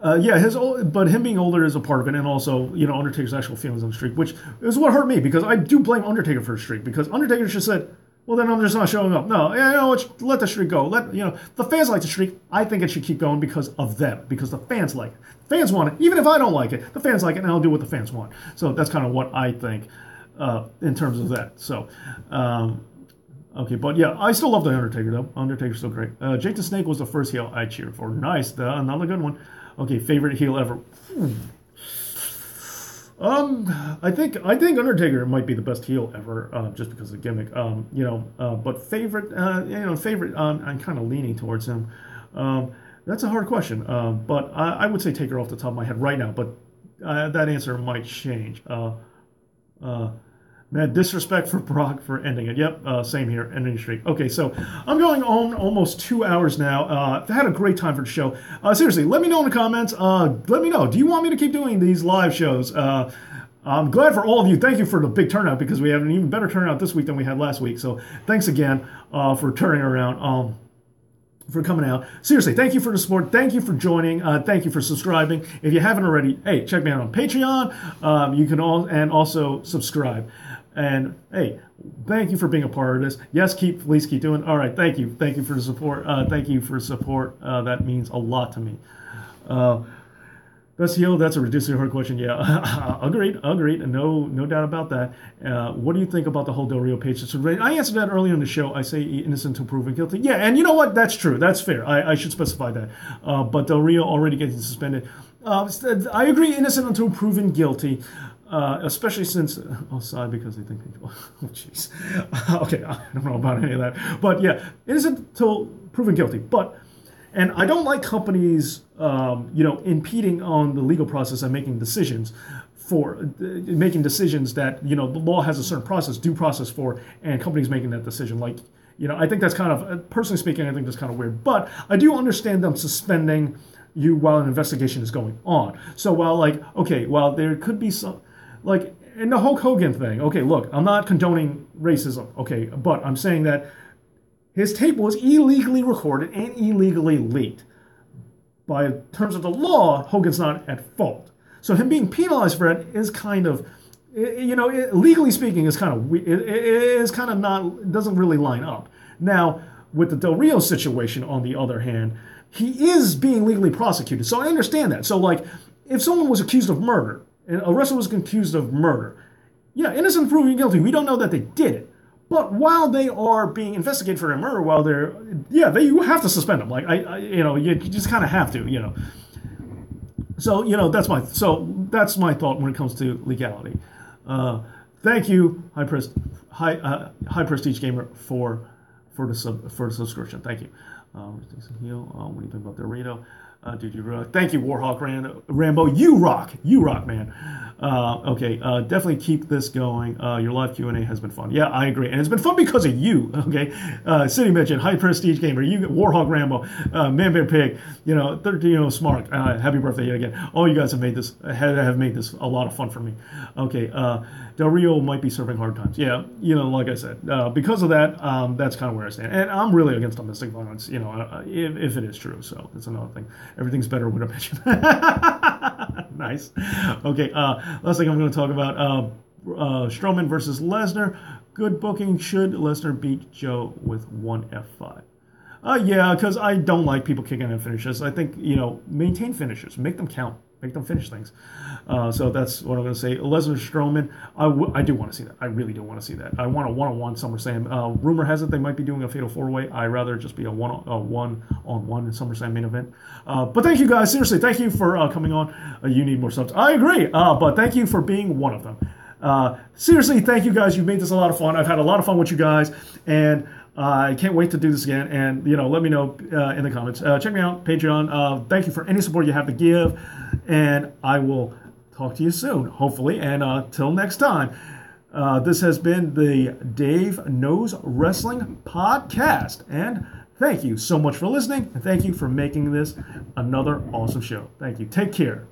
him being older is a part of it, and also, Undertaker's actual feelings on the streak, which is what hurt me, because I do blame Undertaker for the streak, because Undertaker just said, well, then I'm just not showing up. No, let the streak go. The fans like the streak. I think it should keep going because of them, because the fans like it. Fans want it. Even if I don't like it, the fans like it, and I'll do what the fans want. So that's kind of what I think in terms of that. So, okay, but yeah, I still love The Undertaker, though. Undertaker's still great. Jake the Snake was the first heel I cheered for. Nice. Another good one. Okay, favorite heel ever. I think Undertaker might be the best heel ever, just because of the gimmick. But favorite, I'm kind of leaning towards him. That's a hard question. But I would say Taker off the top of my head right now. But that answer might change. Man, disrespect for Brock for ending it. Yep, same here, ending the streak. Okay, so I'm going on almost 2 hours now. I've had a great time for the show. Seriously, let me know in the comments. Let me know. Do you want me to keep doing these live shows? I'm glad for all of you. Thank you for the big turnout, because we have an even better turnout this week than we had last week. So thanks again for turning around. For coming out. Seriously, thank you for the support. Thank you for joining. Thank you for subscribing. If you haven't already, hey, check me out on Patreon. You can also subscribe. And hey, thank you for being a part of this. Yes, please keep doing. All right, thank you. Thank you for the support. Thank you for support. That means a lot to me. Best heel, that's a ridiculously hard question. Yeah, agreed. No doubt about that. What do you think about the whole Del Rio Page? I answered that earlier in the show. I say innocent until proven guilty. Yeah, and you know what? That's true. That's fair. I should specify that. But Del Rio already getting suspended. I agree, innocent until proven guilty. Especially since, sorry, because they think people, oh jeez. Okay, I don't know about any of that. But yeah, innocent until proven guilty. And I don't like companies, impeding on the legal process and making decisions that, the law has a certain process, due process for, and companies making that decision. Like, I think that's kind of, personally speaking, I think that's kind of weird. But I do understand them suspending you while an investigation is going on. So while there could be some, like in the Hulk Hogan thing, okay, look, I'm not condoning racism, okay, but I'm saying that his tape was illegally recorded and illegally leaked. By terms of the law, Hogan's not at fault. So him being penalized for it is kind of, legally speaking, is kind of, it is kind of not, doesn't really line up. Now, with the Del Rio situation, on the other hand, he is being legally prosecuted. So I understand that. So, like, if someone was accused of murder, and a wrestler was accused of murder, yeah, innocent proven guilty, we don't know that they did it. But while they are being investigated for a murder, you have to suspend them. Like, you just kind of have to, So, that's my thought when it comes to legality. Thank you, High Prestige Gamer, for the subscription. Thank you. What do you think about Dorito? Dude, you rock. Thank you, Warhawk Rambo. You rock, man. Okay, definitely keep this going. Your live Q&A has been fun. Yeah, I agree, and it's been fun because of you. Okay, City Midget, High Prestige Gamer, you, Warhawk Rambo, Man Bear Pig, Smart. Happy birthday yet again. All you guys have made this a lot of fun for me. Okay, Del Rio might be serving hard times. Yeah, like I said, because of that, that's kind of where I stand, and I'm really against domestic violence. If it is true, so that's another thing. Everything's better with a mention. Nice. Okay, last thing I'm going to talk about, Strowman versus Lesnar. Good booking. Should Lesnar beat Joe with one F5? Yeah, because I don't like people kicking in finishes. I think, maintain finishes. Make them count. Make them finish things. So that's what I'm going to say. Lesnar Strowman, I do want to see that. I really do want to see that. I want a one-on-one SummerSlam. Rumor has it they might be doing a Fatal 4-Way. I'd rather just be a one-on-one in SummerSlam main event. But thank you guys. Seriously, thank you for coming on. You need more subs. I agree. But thank you for being one of them. Seriously, thank you guys. You've made this a lot of fun. I've had a lot of fun with you guys. And I can't wait to do this again. And, let me know in the comments. Check me out, Patreon. Thank you for any support you have to give. And I will talk to you soon, hopefully. And till next time, this has been the Dave Knows Wrestling Podcast. And thank you so much for listening. And thank you for making this another awesome show. Thank you. Take care.